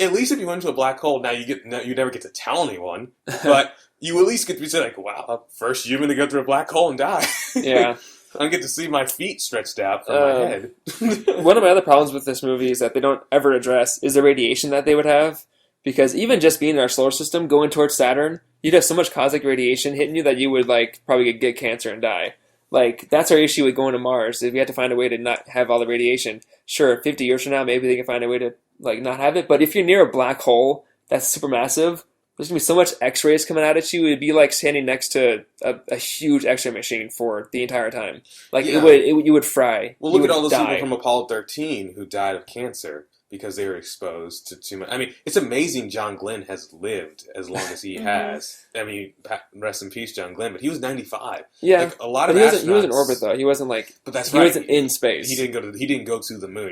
At least if you went into a black hole, now you never get to tell anyone, but you at least get to say like, "Wow, first human to go through a black hole and die." Yeah, I get to see my feet stretched out from my head. One of my other problems with this movie is that they don't ever address is the radiation that they would have, because even just being in our solar system, going towards Saturn, you'd have so much cosmic radiation hitting you that you would probably get cancer and die. That's our issue with going to Mars. If we had to find a way to not have all the radiation, sure, 50 years from now, maybe they can find a way to not have it. But if you're near a black hole that's supermassive, there's going to be so much X-rays coming out at you. It'd be like standing next to a huge X-ray machine for the entire time. You would fry. Well, look at all those people from Apollo 13 who died of cancer because they were exposed to too much. I mean, it's amazing John Glenn has lived as long as he has. I mean, rest in peace, John Glenn. But he was 95. Yeah, a lot of astronauts. He was in orbit though. He wasn't But that's he wasn't in space. He didn't go to the moon.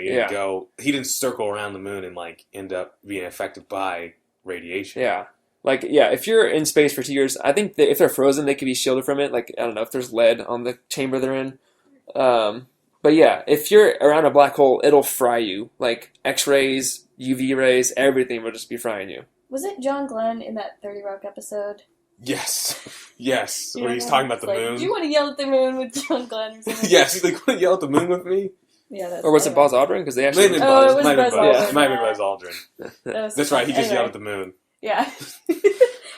He didn't circle around the moon and end up being affected by radiation. Yeah. If you're in space for 2 years, I think that if they're frozen, they could be shielded from it. I don't know if there's lead on the chamber they're in. But yeah, if you're around a black hole, it'll fry you. X-rays, UV rays, everything will just be frying you. Was it John Glenn in that 30 Rock episode? Yes. Where he's talking about the moon. Do you want to yell at the moon with John Glenn? Yes, he's like, "Want to yell at the moon with me?" Yeah, or was it Buzz Aldrin? Because they actually it was Buzz Aldrin. Might be Buzz Aldrin. That's right. He just yelled at the moon. Yeah.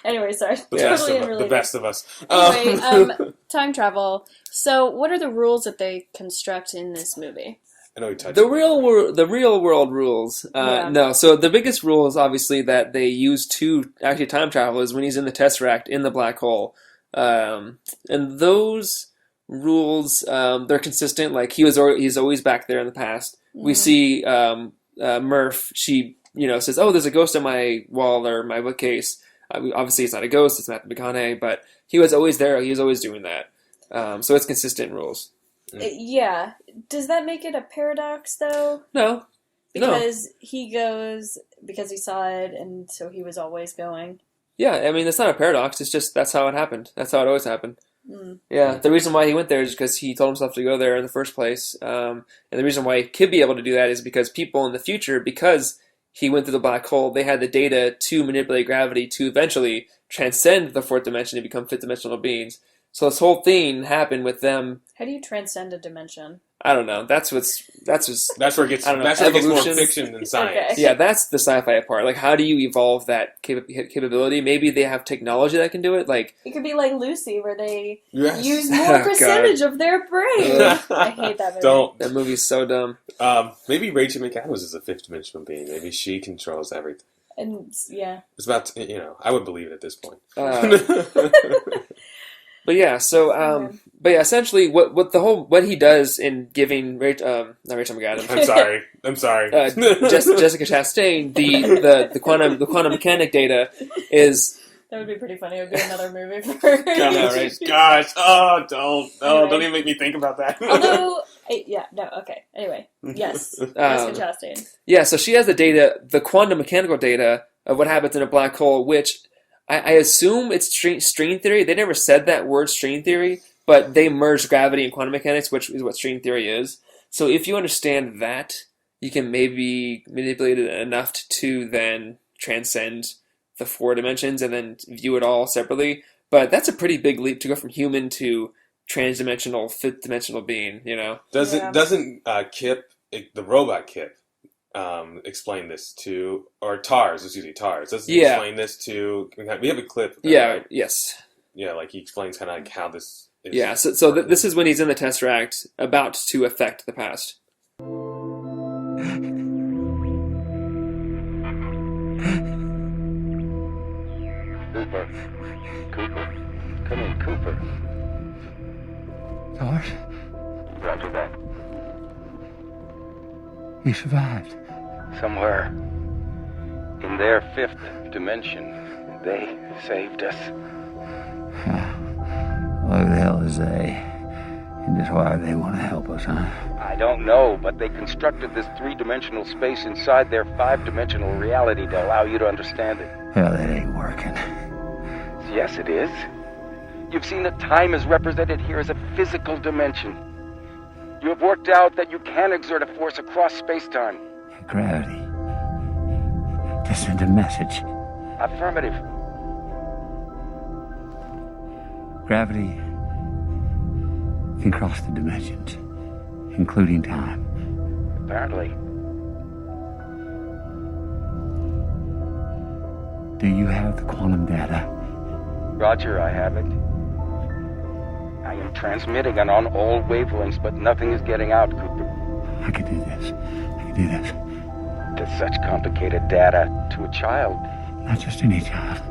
Anyway, sorry. The best of us. Anyway, time travel. So, what are the rules that they construct in this movie? I know we touched the real world rules. No, so the biggest rule is obviously that they use to actually time travel is when he's in the Tesseract in the black hole, and those rules they're consistent. He's always back there in the past. We see Murph. She says, "Oh, there's a ghost on my wall or my bookcase." Obviously, it's not a ghost. It's Matthew McConaughey, but he was always there. He was always doing that. So it's consistent rules. Yeah. Does that make it a paradox, though? No. Because he goes because he saw it, and so he was always going. Yeah, I mean, it's not a paradox. It's just that's how it happened. That's how it always happened. Yeah, the reason why he went there is because he told himself to go there in the first place. And the reason why he could be able to do that is because people in the future, because he went through the black hole, they had the data to manipulate gravity to eventually transcend the fourth dimension and become fifth dimensional beings. So this whole thing happened with them. How do you transcend a dimension? I don't know. That's where it gets more fiction than science. Okay. Yeah, that's the sci-fi part. How do you evolve that capability? Maybe they have technology that can do it. It could be like Lucy, where they use more percentage of their brain. I hate that movie. That movie's so dumb. Maybe Rachel McAdams is a fifth dimensional being. Maybe she controls everything. And yeah, it's about I would believe it at this point. But yeah, so essentially, what he does in giving not Rachel McAdams. I'm sorry. Jessica Chastain the quantum mechanic data is That would be pretty funny. It would be another movie for her. Gosh. Oh, don't even make me think about that. Although, okay. Anyway, yes. Jessica Chastain. Yeah, so she has the data, the quantum mechanical data of what happens in a black hole, which I assume it's string theory. They never said that word string theory, but they merged gravity and quantum mechanics, which is what string theory is. So if you understand that, you can maybe manipulate it enough to then transcend the 4 dimensions and then view it all separately. But that's a pretty big leap to go from human to trans-dimensional, fifth-dimensional being, you know? Doesn't Kip, the robot Kip, explain this to, or TARS, doesn't he explain this to, we have a clip of that, right? Yes. Yeah, like he explains kind of like how this is. Yeah, so this is when he's in the Tesseract about to affect the past. Cooper. Come in, Cooper. TARS? Roger that. You survived. Somewhere in their 5th dimension, they saved us. What the hell is they? And just why they want to help us, huh? I don't know, but they constructed this 3-dimensional space inside their 5-dimensional reality to allow you to understand it. Hell, that ain't working. Yes, it is. You've seen that time is represented here as a physical dimension. You have worked out that you can exert a force across space-time. Gravity. To send a message. Affirmative. Gravity can cross the dimensions, including time. Apparently. Do you have the quantum data? Roger, I have it. I am transmitting it on all wavelengths, but nothing is getting out, Cooper. I can do this. To such complicated data to a child. Not just any child.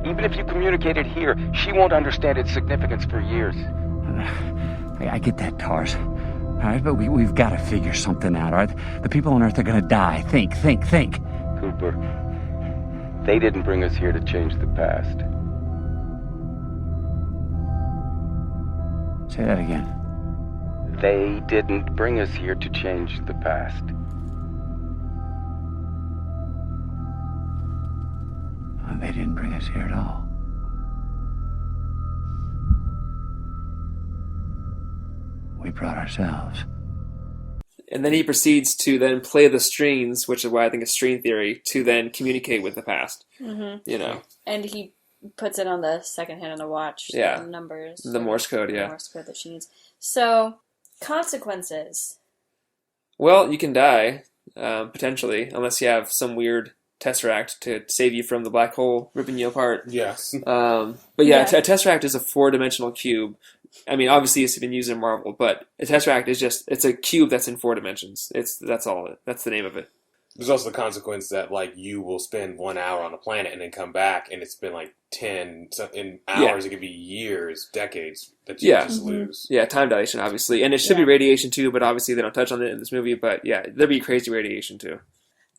Even if you communicate it here, she won't understand its significance for years. I get that, TARS. All right, but we've got to figure something out, all right? The people on Earth are going to die. Think. Cooper, they didn't bring us here to change the past. Say that again. They didn't bring us here to change the past. They didn't bring us here at all. We brought ourselves. And then he proceeds to then play the strings, which is why I think it's string theory, to then communicate with the past. Mm-hmm. You know. And he puts it on the second hand on the watch. Yeah. The numbers. The Morse code, yeah. The Morse code that she needs. So, consequences. Well, you can die, potentially, unless you have some weird Tesseract to save you from the black hole ripping you apart. Yes. But yeah, a Tesseract is a 4-dimensional cube. I mean, obviously it's been used in Marvel, but a Tesseract is it's a cube that's in 4 dimensions. That's all. That's the name of it. There's also the consequence that, like, you will spend 1 hour on a planet and then come back, and it's been, like, 10, so in hours, It could be years, decades that you just lose. Yeah, time dilation, obviously. And it should be radiation, too, but obviously they don't touch on it in this movie. But, yeah, there'll be crazy radiation, too.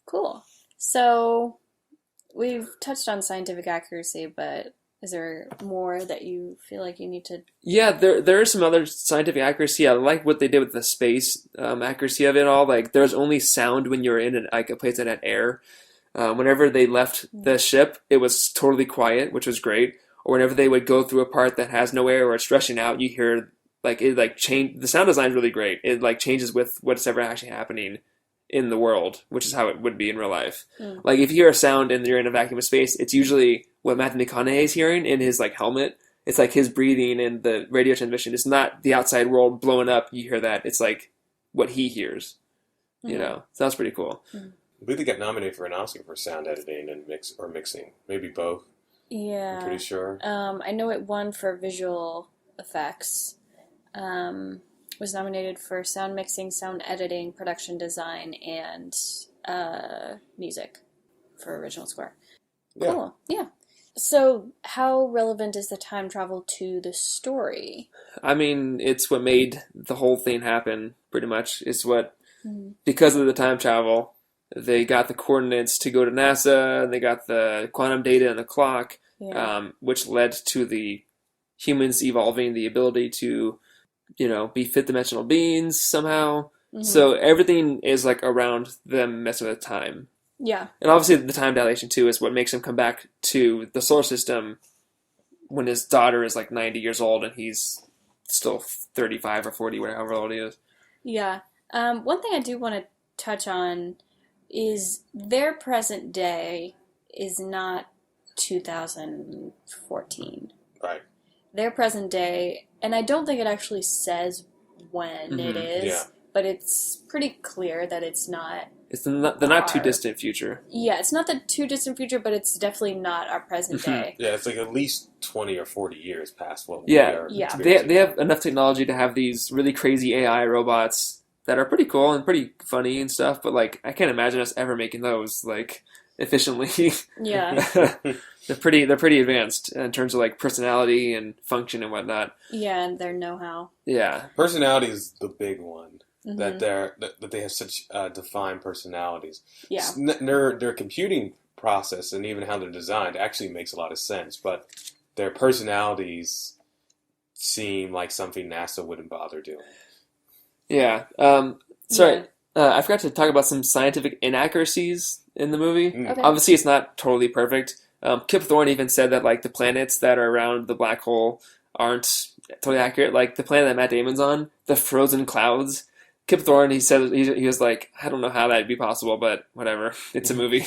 Cool. So, we've touched on scientific accuracy, but is there more that you feel like you need to... Yeah, there is some other scientific accuracy. I like what they did with the space accuracy of it all. Like, there's only sound when you're in a place that had air. Whenever they left the ship, it was totally quiet, which was great. Or whenever they would go through a part that has no air or it's rushing out, you hear, like, it, like, change. The sound design is really great. It, like, changes with what's ever actually happening in the world, which is how it would be in real life. Like, if you hear a sound and you're in a vacuum of space, it's usually what Matthew McConaughey is hearing in his, like, helmet. It's like his breathing and the radio transmission. It's not the outside world blowing up. You hear that. It's like what he hears. You know, so that's pretty cool. I believe they got nominated for an Oscar for sound editing and mixing. Maybe both. Yeah. I'm pretty sure. I know it won for visual effects. Was nominated for sound mixing, sound editing, production design, and music for original score. Cool. Yeah. So, how relevant is the time travel to the story? I mean, it's what made the whole thing happen, pretty much. It's what because of the time travel, they got the coordinates to go to NASA, and they got the quantum data and the clock, which led to the humans evolving the ability to, be fifth-dimensional beings somehow. So everything is like around them messing with time. Yeah. And obviously the time dilation too is what makes him come back to the solar system when his daughter is like 90 years old and he's still 35 or 40, whatever old he is. Yeah. One thing I do want to touch on is their present day is not 2014. Right. Their present day, and I don't think it actually says when it is, but it's pretty clear that it's not. It's the not too distant future. Yeah, it's not the too distant future, but it's definitely not our present day. Yeah, it's like at least 20 or 40 years past what we are. Yeah. They have enough technology to have these really crazy AI robots that are pretty cool and pretty funny and stuff, but like I can't imagine us ever making those like efficiently. Yeah. They're pretty advanced in terms of like personality and function and whatnot. Yeah, and their know-how. Yeah. Personality is the big one. That they have such defined personalities. Yeah. Their computing process and even how they're designed actually makes a lot of sense, but their personalities seem like something NASA wouldn't bother doing. Yeah. Sorry. I forgot to talk about some scientific inaccuracies in the movie. Okay. Obviously, it's not totally perfect. Kip Thorne even said that like the planets that are around the black hole aren't totally accurate. Like the planet that Matt Damon's on, the frozen clouds. Kip Thorne, he said he was like, I don't know how that'd be possible, but whatever. It's a movie.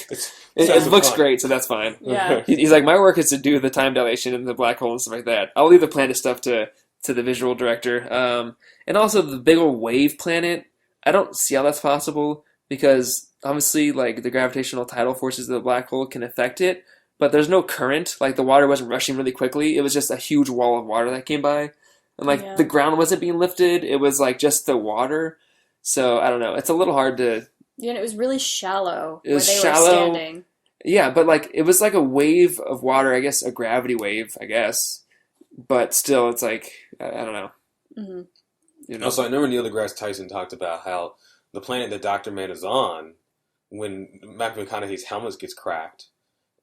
It looks great, so that's fine. Yeah. He's like, my work is to do the time dilation and the black hole and stuff like that. I'll leave the planet stuff to the visual director. And also the big old wave planet. I don't see how that's possible because obviously, like the gravitational tidal forces of the black hole can affect it, but there's no current. Like the water wasn't rushing really quickly. It was just a huge wall of water that came by, and like the ground wasn't being lifted. It was like just the water. So, I don't know. It's a little hard to... Yeah, and it was really shallow were standing. Yeah, but like it was like a wave of water, I guess, a gravity wave, I guess. But still, it's like, I don't know. Mm-hmm. Also, I remember Neil deGrasse Tyson talked about how the planet that Dr. Man is on, when Matthew McConaughey's helmet gets cracked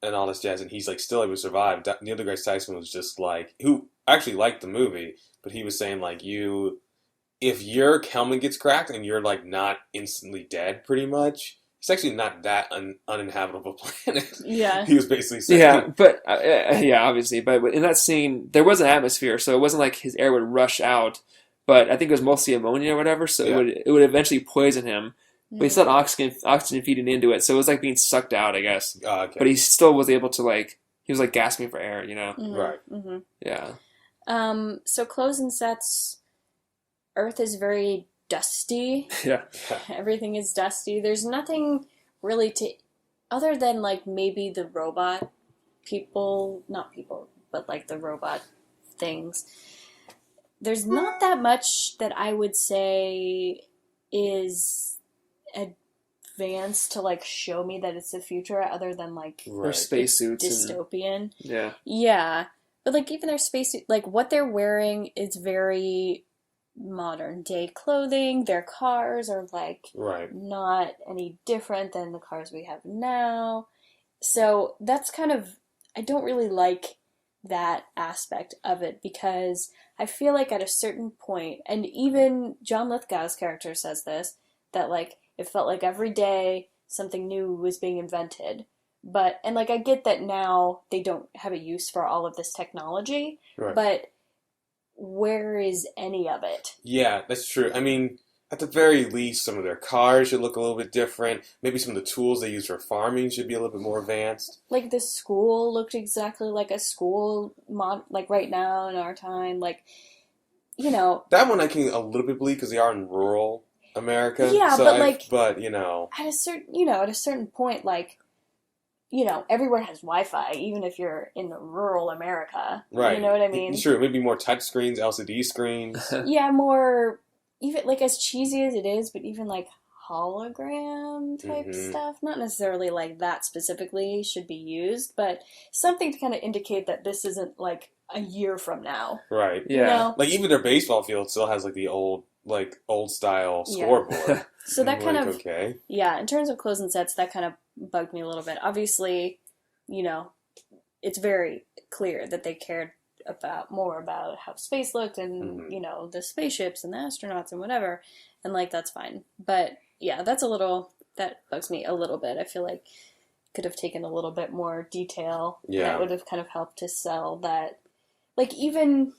and all this jazz, and he's like still able to survive, Neil deGrasse Tyson was just like... Who actually liked the movie, but he was saying like, if your helmet gets cracked and you're like not instantly dead, pretty much, it's actually not that uninhabitable planet. Yeah, he was basically saying. Yeah, but obviously, but in that scene there was an atmosphere, so it wasn't like his air would rush out. But I think it was mostly ammonia or whatever, so it would eventually poison him. But he still had oxygen feeding into it, so it was like being sucked out, I guess. Okay. But he still was able to he was like gasping for air, Mm-hmm. Right. Mm-hmm. Yeah. So closing sets. Earth is very dusty. Yeah. Everything is dusty. There's nothing really other than like maybe the robot not people, but like the robot things. There's not that much that I would say is advanced to like show me that it's the future other than like their spacesuits. Dystopian. Yeah. Yeah. But like even their spacesuit, like what they're wearing is very modern day clothing. Their cars are like not any different than the cars we have now. So that's kind of, I don't really like that aspect of it because I feel like at a certain point, and even John Lithgow's character says this, that like it felt like every day something new was being invented. But, and like I get that now they don't have a use for all of this technology, but where is any of it? Yeah, that's true. I mean, at the very least, some of their cars should look a little bit different. Maybe some of the tools they use for farming should be a little bit more advanced. Like the school looked exactly like a school, like right now in our time. Like, that one I can a little bit believe because they are in rural America. Yeah, so but at a certain point, like, everywhere has Wi-Fi, even if you're in rural America. Right. You know what I mean? Sure, maybe more touch screens, LCD screens. Yeah, more, even, like, as cheesy as it is, but even, like, hologram type stuff. Not necessarily, like, that specifically should be used, but something to kind of indicate that this isn't, like, a year from now. Right. Yeah. Like, even their baseball field still has, like, the old like old style Yeah. scoreboard. So that kind Like, of, okay. yeah, in terms of clothes and sets, that kind of bugged me a little bit. Obviously, you know, it's very clear that they cared more about how space looked and, you know, the spaceships and the astronauts and whatever. And, like, that's fine. But, yeah, that bugs me a little bit. I feel like could have taken a little bit more detail. Yeah. That would have kind of helped to sell that. Like, even,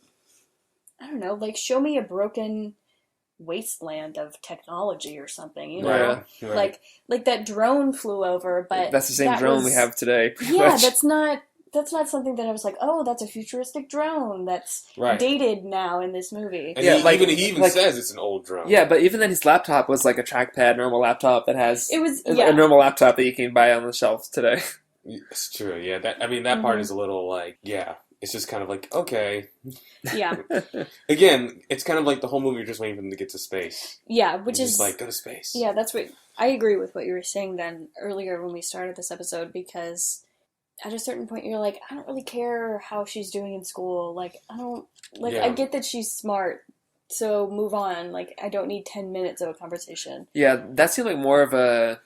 I don't know, like, show me a broken wasteland of technology or something, you know? Right. Like that drone flew over, but that's the same drone we have today. Yeah, much. that's not something that I was like, oh, that's a futuristic drone that's dated now in this movie. And yeah, he even says it's an old drone. Yeah, but even then his laptop was like a trackpad, normal laptop that has a normal laptop that you can buy on the shelves today. It's true, yeah. That part is a little like, yeah. It's just kind of like, okay. Yeah. Again, it's kind of like the whole movie, you're just waiting for them to get to space. Yeah, which is... just like, go to space. Yeah, that's what... I agree with what you were saying then earlier when we started this episode, because at a certain point you're like, I don't really care how she's doing in school. Like, I don't... Like, I get that she's smart, so move on. Like, I don't need 10 minutes of a conversation. Yeah, that seemed like more of a...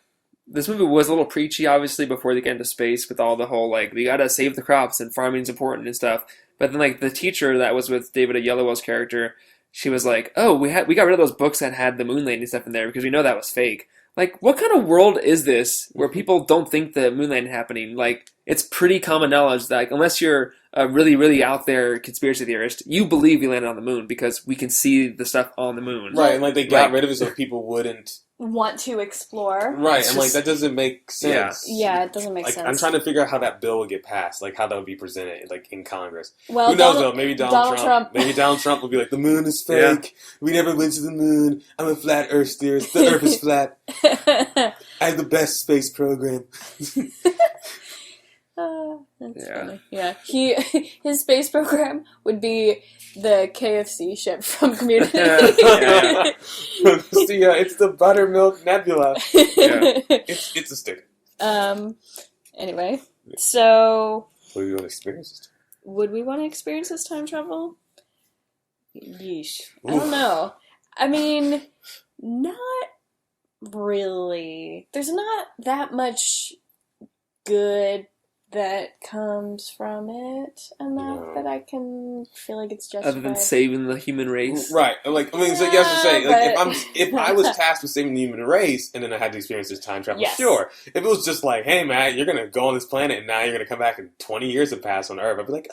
This movie was a little preachy, obviously, before they get into space with all the whole, like, we gotta save the crops and farming's important and stuff. But then, like, the teacher that was with David Oyelowo's character, she was like, oh, we got rid of those books that had the moon landing stuff in there because we know that was fake. Like, what kind of world is this where people don't think the moon landing happening? Like, it's pretty common knowledge that, like, unless you're a really, really out there conspiracy theorist, you believe we landed on the moon because we can see the stuff on the moon. Right, and, like, they got rid of it so people wouldn't... want to explore. Right, and like that doesn't make sense. Yeah, it doesn't make sense. I'm trying to figure out how that bill would get passed, like how that would be presented, like in Congress. Well, who knows though? Maybe Donald Trump. Maybe Donald Trump would be like, the moon is fake. Yeah. We never went to the moon. I'm a flat Earth theorist. The Earth is flat. I have the best space program. That's funny. Yeah, his space program would be the KFC ship from Community. It's the Buttermilk Nebula. It's a stick. Anyway, so would we want to experience this? Would we want to experience this time travel? Yeesh. I don't know. I mean, not really. There's not that much good that comes from it enough that I can feel like it's justified. Other than saving the human race, right? Like, I mean, so you have to say, like, if I was tasked with saving the human race, and then I had to experience this time travel, sure. If it was just like, hey, Matt, you're gonna go on this planet, and now you're gonna come back, and 20 years have passed on Earth, I'd be like,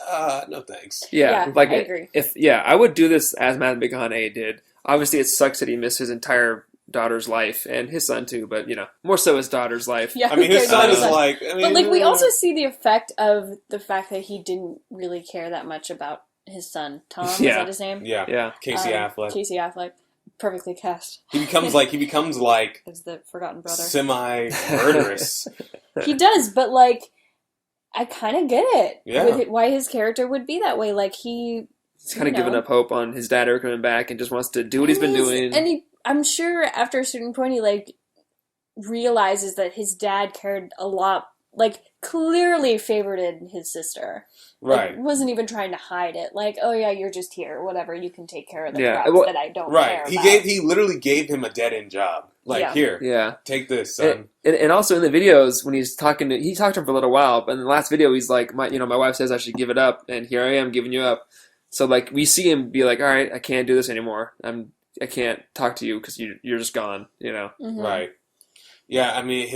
no thanks. Yeah, like, I agree. I would do this as Matthew McConaughey did. Obviously, it sucks that he missed his entire daughter's life, and his son too, but, you know, more so his daughter's life. Yeah, I mean, his son is like... I mean, but, like, we also see the effect of the fact that he didn't really care that much about his son. Tom, is that his name? Yeah. Casey Affleck. Casey Affleck. Perfectly cast. He becomes like... As the forgotten brother. Semi-murderous. He does, but, like, I kind of get it. Yeah. Why his character would be that way. Like, he's kind of giving up hope on his dad ever coming back and just wants to do what he's been doing. And I'm sure after a certain point he, like, realizes that his dad cared a lot, like, clearly favored his sister. Right. Like, wasn't even trying to hide it. Like, oh yeah, you're just here, whatever, you can take care of the crops that I don't care about. He literally gave him a dead-end job. Like, here, take this, son. And also in the videos, when he's talking he talked to him for a little while, but in the last video he's like, my wife says I should give it up, and here I am giving you up. So, like, we see him be like, all right, I can't do this anymore. I can't talk to you because you're just gone, you know? Mm-hmm. Right. Yeah, I mean,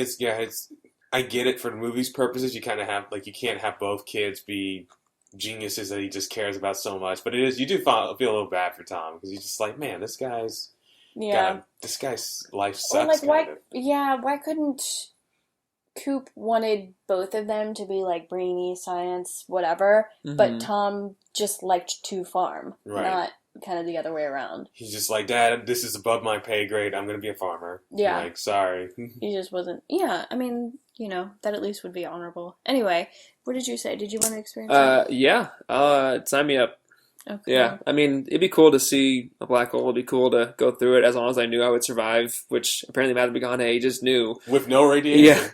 I get it for the movie's purposes. You kind of have, like, you can't have both kids be geniuses that he just cares about so much. But you do feel a little bad for Tom because he's just like, man, this guy's life sucks. Or, like, why couldn't Coop wanted both of them to be, like, brainy, science, whatever, but Tom just liked to farm, not kind of the other way around. He's just like, Dad, this is above my pay grade. I'm going to be a farmer. Yeah. Like, sorry. He just wasn't. Yeah, I mean, that at least would be honorable. Anyway, what did you say? Did you want to experience that? Yeah. Sign me up. Okay. Yeah, I mean, it'd be cool to see a black hole. It'd be cool to go through it as long as I knew I would survive, which apparently Matthew McConaughey just knew. With no radiation.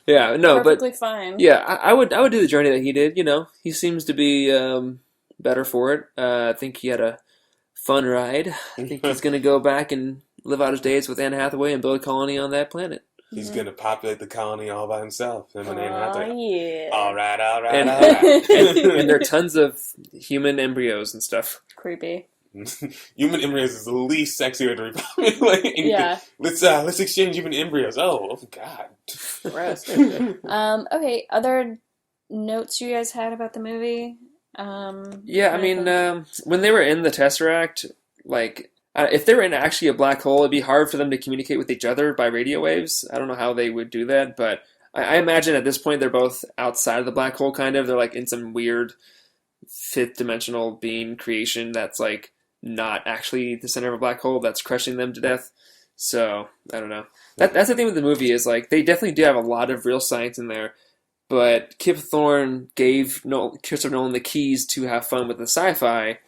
Yeah, no, perfectly fine. Yeah, I would do the journey that he did. He seems to be better for it. I think he had a fun ride. I think he's going to go back and live out his days with Anne Hathaway and build a colony on that planet. He's gonna populate the colony all by himself. Him and Anne Hathaway. Yeah. All right, And, all right. and there are tons of human embryos and stuff. Creepy. Human embryos is the least sexy way to repopulate anything. Yeah. Let's exchange human embryos. Oh God. Gross. Okay, other notes you guys had about the movie? Yeah, I mean, when they were in the Tesseract, like, if they were in actually a black hole, it'd be hard for them to communicate with each other by radio waves. I don't know how they would do that, but I imagine at this point they're both outside of the black hole, kind of. They're like in some weird fifth dimensional being creation that's like not actually the center of a black hole that's crushing them to death. So, I don't know. That's the thing with the movie is like they definitely do have a lot of real science in there, but Kip Thorne gave Christopher Nolan the keys to have fun with the sci-fi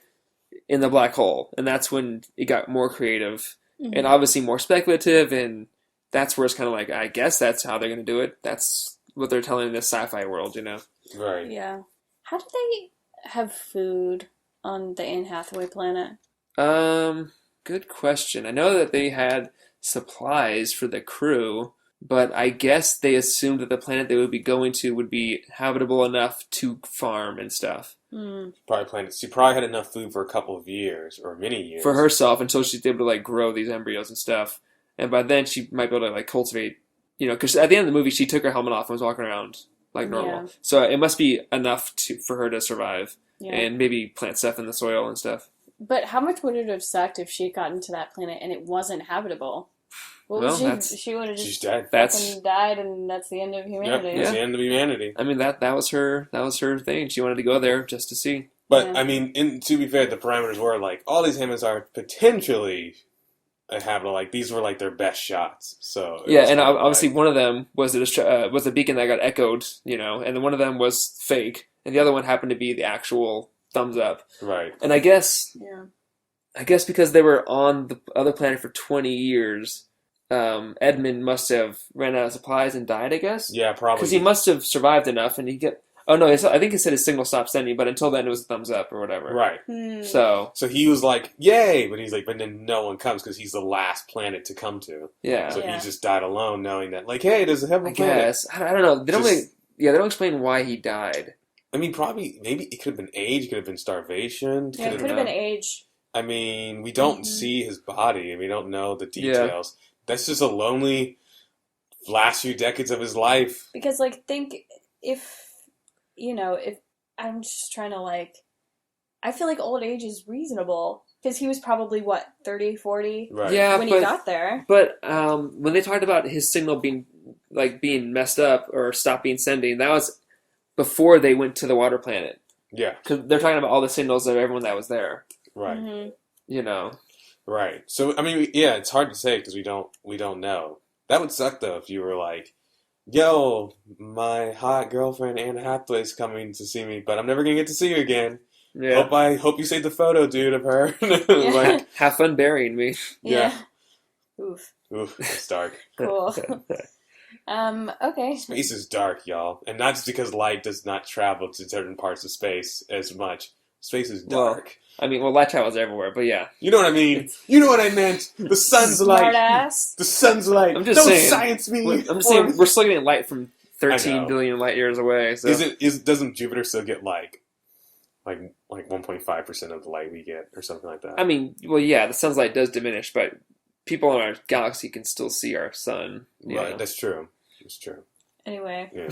in the black hole, and that's when it got more creative and obviously more speculative, and that's where it's kind of like, I guess that's how they're going to do it. That's what they're telling this sci-fi world, you know? Right. Yeah. How do they have food on the Anne Hathaway planet? Good question. I know that they had supplies for the crew, but I guess they assumed that the planet they would be going to would be habitable enough to farm and stuff. She probably had enough food for a couple of years, or many years. For herself, until she's able to, like, grow these embryos and stuff. And by then, she might be able to, like, cultivate, you know, because at the end of the movie, she took her helmet off and was walking around like normal. Yeah. So it must be enough for her to survive. Yeah. And maybe plant stuff in the soil and stuff. But how much would it have sucked if she had gotten to that planet and it wasn't habitable? Well, she would have she's just dead. fucking died, and that's the end of humanity. Yep, that's the end of humanity. I mean, that was her thing. She wanted to go there just to see. But, I mean, to be fair, the parameters were, like, all these humans are potentially habitable. Like, these were, like, their best shots. So yeah, and obviously one of them was a beacon that got echoed, you know, and then one of them was fake, and the other one happened to be the actual thumbs up. Right. And I guess because they were on the other planet for 20 years, Edmund must have ran out of supplies and died, I guess? Yeah, probably. Because he must have survived enough, and he get... Oh, no, I think it said his signal stopped sending, but until then it was a thumbs up or whatever. Right. So he was like, yay! But he's like, but then no one comes because he's the last planet to come to. Yeah. So he just died alone knowing that, like, hey, there's a habitable planet. I guess. I don't know. They don't explain why he died. I mean, maybe it could have been age, it could have been starvation. Yeah, it could have been age. I mean, we don't see his body, and we don't know the details. Yeah. That's just a lonely last few decades of his life. Because, like, think if I'm just trying to, like, I feel like old age is reasonable. Because he was probably, 30, 40 when he got there. But when they talked about his signal being messed up or stopped being sending, that was before they went to the water planet. Yeah. Because they're talking about all the signals of everyone that was there. Right. Mm-hmm. You know. Right. So, I mean, yeah, it's hard to say because we don't know. That would suck, though, if you were like, yo, my hot girlfriend Anne Hathaway's coming to see me, but I'm never going to get to see her again. Yeah. Hope you saved the photo, dude, of her. Like, have fun burying me. Yeah. Oof. It's dark. Cool. Okay. Space is dark, y'all. And not just because light does not travel to certain parts of space as much. Space is dark. Light travels everywhere, but yeah. You know what I mean? You know what I meant? The sun's light. Smartass. The sun's light. I'm just saying. Don't science me. I'm just saying, we're still getting light from 13 billion light years away. So. Doesn't Jupiter still get like 1.5% of the light we get or something like that? I mean, well, yeah, the sun's light does diminish, but people in our galaxy can still see our sun. Right, that's true. It's true. Anyway. Yeah.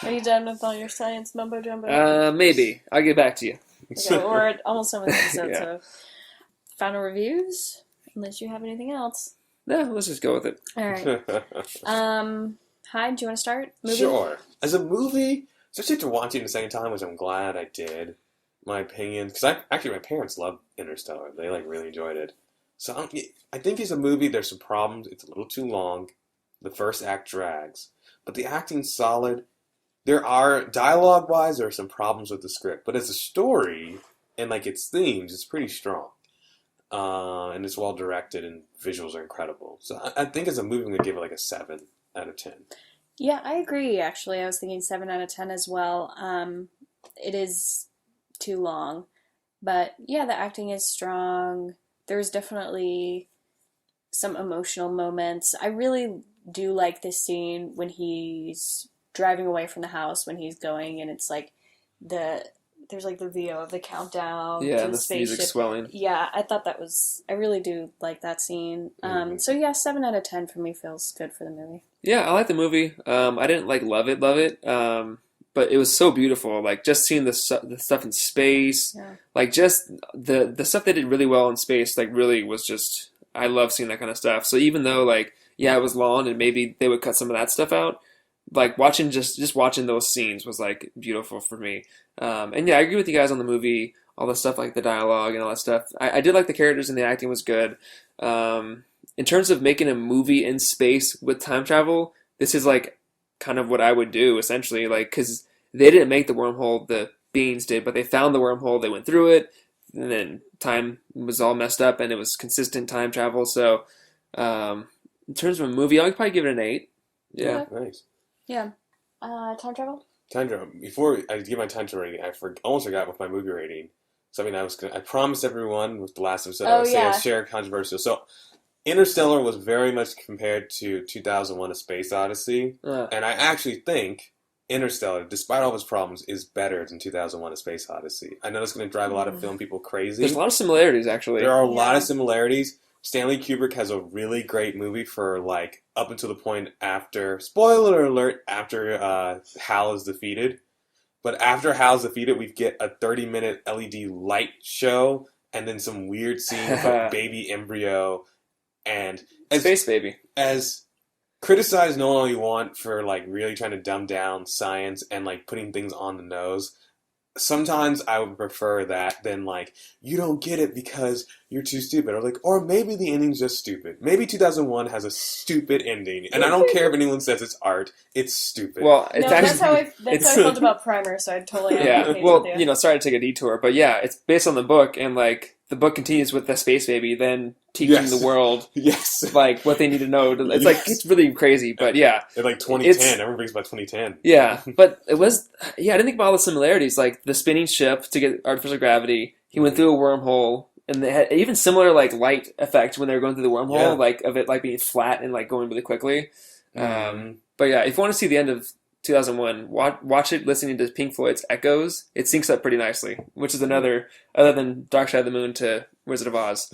Are you done with all your science mumbo jumbo? Maybe. I'll get back to you. Okay, we're almost done with the episode, so final reviews? Unless you have anything else. No, let's just go with it. Alright. Hyde, do you want to start? Movie? Sure. As a movie, especially after watching it the second time, which I'm glad I did, my opinion, because my parents love Interstellar. They really enjoyed it. So I think as a movie, there's some problems. It's a little too long. The first act drags. But the acting's solid. There are, dialogue-wise, there are some problems with the script. But as a story, and its themes, it's pretty strong. And it's well-directed, and visuals are incredible. So I think as a movie, I'm going to give it a 7 out of 10. Yeah, I agree, actually. I was thinking 7 out of 10 as well. It is too long. But yeah, the acting is strong. There's definitely some emotional moments. I really do like this scene when he's driving away from the house when he's going, and it's like the there's like the VO of the countdown Yeah, to and the this music spaceship. swelling. Yeah, I thought that was. I really do like that scene. So yeah, 7 out of 10 for me feels good for the movie. Yeah, I like the movie. I didn't like love it. But it was so beautiful. Like just seeing the stuff in space, Yeah. like just the stuff they did really well in space. Like really was just I love seeing that kind of stuff. So even though like yeah it was long and maybe they would cut some of that stuff out, like watching just watching those scenes was like beautiful for me. And yeah, I agree with you guys on the movie. All the stuff like the dialogue and all that stuff. I did like the characters and the acting was good. In terms of making a movie in space with time travel, this is like kind of what I would do essentially, like because they didn't make the wormhole, the beings did, but they found the wormhole, they went through it, and then time was all messed up, and it was consistent time travel. So, in terms of a movie, I'd probably give it an 8. Yeah, Nice. Yeah. Time travel? Time travel. Before I give my time travel rating, almost forgot with my movie rating. So I mean, I promised everyone with the last episode I would say I'd share controversial. So Interstellar was very much compared to 2001: A Space Odyssey, and I actually think Interstellar, despite all of its problems, is better than 2001: A Space Odyssey. I know that's going to drive a lot of film people crazy. there's a lot of similarities actually. There are a lot of similarities. Stanley Kubrick has a really great movie for like up until the point after, spoiler alert, after Hal is defeated. But after Hal's defeated, we get a 30-minute LED light show and then some weird scenes of baby embryo and Space Baby. As criticize Nolan all you want for like really trying to dumb down science and like putting things on the nose. Sometimes I would prefer that than like, you don't get it because you're too stupid. Or maybe the ending's just stupid. Maybe 2001 has a stupid ending. And I don't care if anyone says it's art. It's stupid. Well, it's that's how I felt about Primer, so I totally yeah. Well, sorry to take a detour, but yeah, it's based on the book, and like the book continues with the space baby, then teaching the world like what they need to know. It's like it's really crazy, but yeah. In like 2010, everyone brings about 2010. Yeah, but it was I didn't think about all the similarities, like the spinning ship to get artificial gravity. He went through a wormhole, and they had even similar like light effect when they were going through the wormhole, like of it like being flat and like going really quickly. But yeah, if you want to see the end of 2001, watch it listening to Pink Floyd's Echoes. It syncs up pretty nicely, which is another, other than Dark Side of the Moon to Wizard of Oz.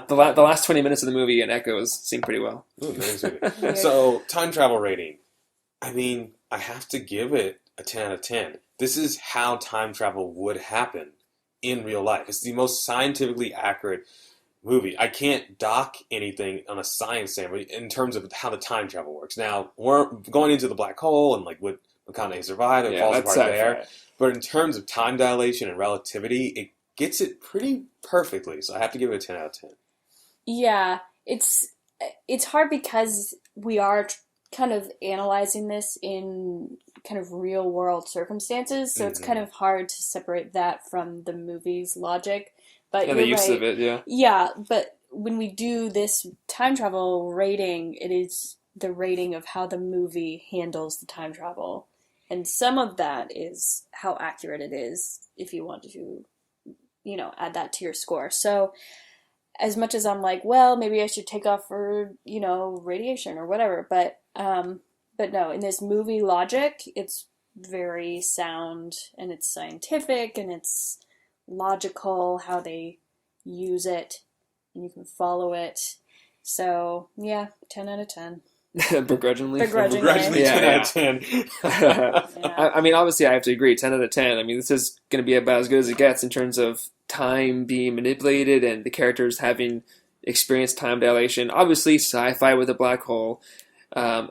The last 20 minutes of the movie and Echoes sync pretty well. Ooh, so, time travel rating. I mean, I have to give it a 10 out of 10. This is how time travel would happen in real life. It's the most scientifically accurate movie. I can't dock anything on a science standpoint in terms of how the time travel works. Now, we're going into the black hole and like what McConaughey survived and falls apart there. But in terms of time dilation and relativity, it gets it pretty perfectly. So I have to give it a 10 out of 10. Yeah, it's hard because we are kind of analyzing this in kind of real world circumstances, so it's kind of hard to separate that from the movie's logic. But the use of it, yeah. Yeah, but when we do this time travel rating, it is the rating of how the movie handles the time travel. And some of that is how accurate it is, if you want to, add that to your score. So as much as I'm like, well, maybe I should take off for, radiation or whatever, but no, in this movie logic, it's very sound and it's scientific and it's logical how they use it, and you can follow it. So yeah, 10 out of 10. Begrudgingly 10 out of 10. I mean, obviously I have to agree, 10 out of 10. I mean, this is going to be about as good as it gets in terms of time being manipulated and the characters having experienced time dilation. Obviously sci-fi with a black hole.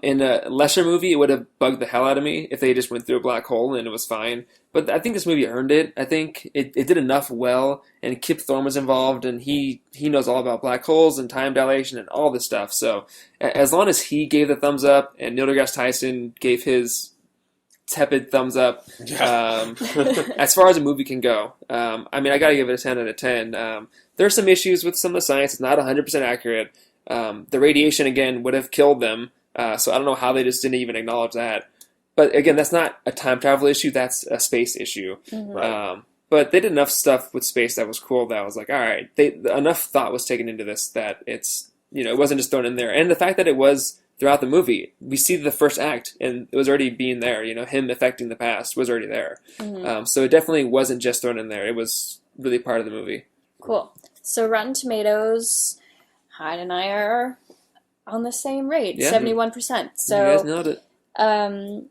In a lesser movie, it would have bugged the hell out of me if they just went through a black hole and it was fine. But I think this movie earned it. I think it did enough well, and Kip Thorne was involved, and he knows all about black holes and time dilation and all this stuff. So as long as he gave the thumbs up and Neil deGrasse Tyson gave his tepid thumbs up, as far as a movie can go, I mean, I got to give it a 10 out of 10. There are some issues with some of the science. It's not 100% accurate. The radiation, again, would have killed them. So I don't know how they just didn't even acknowledge that. But again, that's not a time travel issue. That's a space issue. Mm-hmm. But they did enough stuff with space that was cool that I was like, all right, enough thought was taken into this that it's, it wasn't just thrown in there. And the fact that it was throughout the movie, we see the first act and it was already being there, him affecting the past was already there. Mm-hmm. So it definitely wasn't just thrown in there. It was really part of the movie. Cool. So Rotten Tomatoes, Hyde and I are on the same rate, 71%. So you guys nailed it.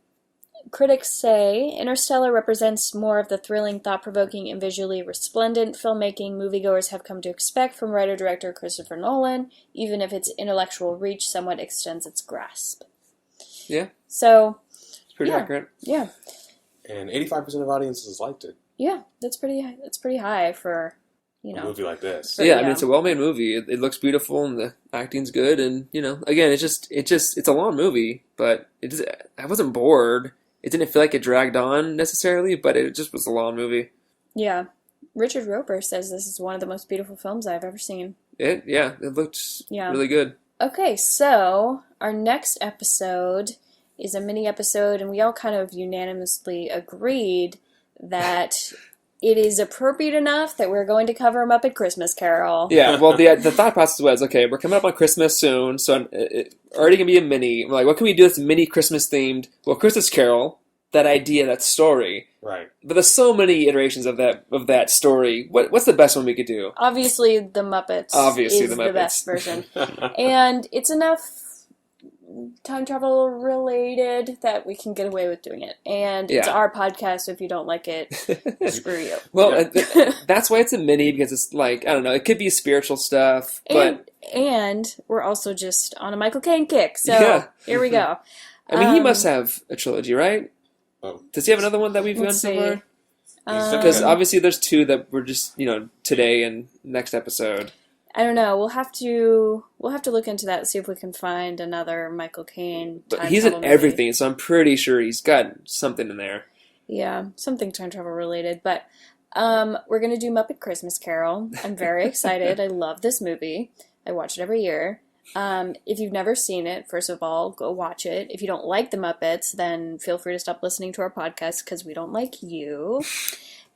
Critics say Interstellar represents more of the thrilling, thought-provoking, and visually resplendent filmmaking moviegoers have come to expect from writer-director Christopher Nolan, even if its intellectual reach somewhat extends its grasp. Yeah. So, it's pretty accurate. Yeah. And 85% of audiences liked it. Yeah, that's pretty high for, a movie like this. I mean, it's a well-made movie. It looks beautiful, and the acting's good. And again, it's a long movie, but I wasn't bored. It didn't feel like it dragged on necessarily, but it just was a long movie. Yeah, Richard Roper says this is one of the most beautiful films I've ever seen. It looked really good. Okay, so our next episode is a mini episode, and we all kind of unanimously agreed that it is appropriate enough that we're going to cover them up at Christmas Carol. Yeah, well, the thought process was, okay, we're coming up on Christmas soon, so it's already going to be a mini. We're like, what can we do that's mini Christmas-themed? Well, Christmas Carol, that idea, that story. Right. But there's so many iterations of that story. What's the best one we could do? Obviously, the Muppets is the best version. And it's enough time travel related that we can get away with doing it. And it's our podcast, so if you don't like it, screw you. Well, that's why it's a mini, because it's like, I don't know, it could be spiritual stuff, but... And we're also just on a Michael Caine kick, so here we go. I mean, he must have a trilogy, right? Oh. Does he have another one that we've done so far? Because obviously there's two that were just, today and next episode. I don't know. We'll have to look into that and see if we can find another Michael Caine. But he's in everything, so I'm pretty sure he's got something in there. Yeah, something time travel related. But we're gonna do Muppet Christmas Carol. I'm very excited. I love this movie. I watch it every year. If you've never seen it, first of all, go watch it. If you don't like the Muppets, then feel free to stop listening to our podcast because we don't like you.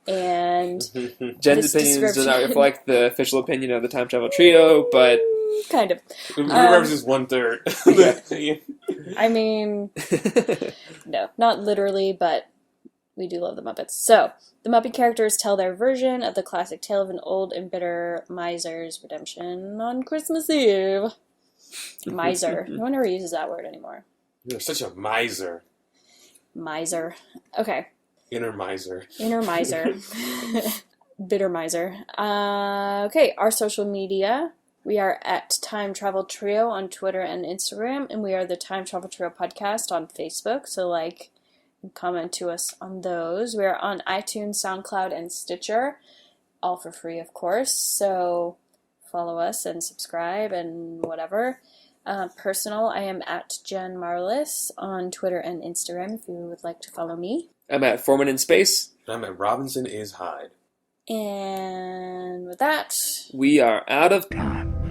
And Jen's opinions do not reflect the official opinion of the Time Travel Trio, but kind of. It represents 1/3. I mean, no, not literally, but we do love the Muppets. So, the Muppet characters tell their version of the classic tale of an old and bitter miser's redemption on Christmas Eve. Miser. No one ever uses that word anymore. You're such a miser. Miser. Okay. Inner miser. Inner miser. Bitter miser. Okay, our social media. We are at Time Travel Trio on Twitter and Instagram, and we are the Time Travel Trio podcast on Facebook, so like and comment to us on those. We're on iTunes, SoundCloud, and Stitcher, all for free, of course, so follow us and subscribe and whatever. Personal, I am at Jen Marlis on Twitter and Instagram if you would like to follow me. I'm at Foreman in Space. I'm at Robinson is Hyde. And with that, we are out of time.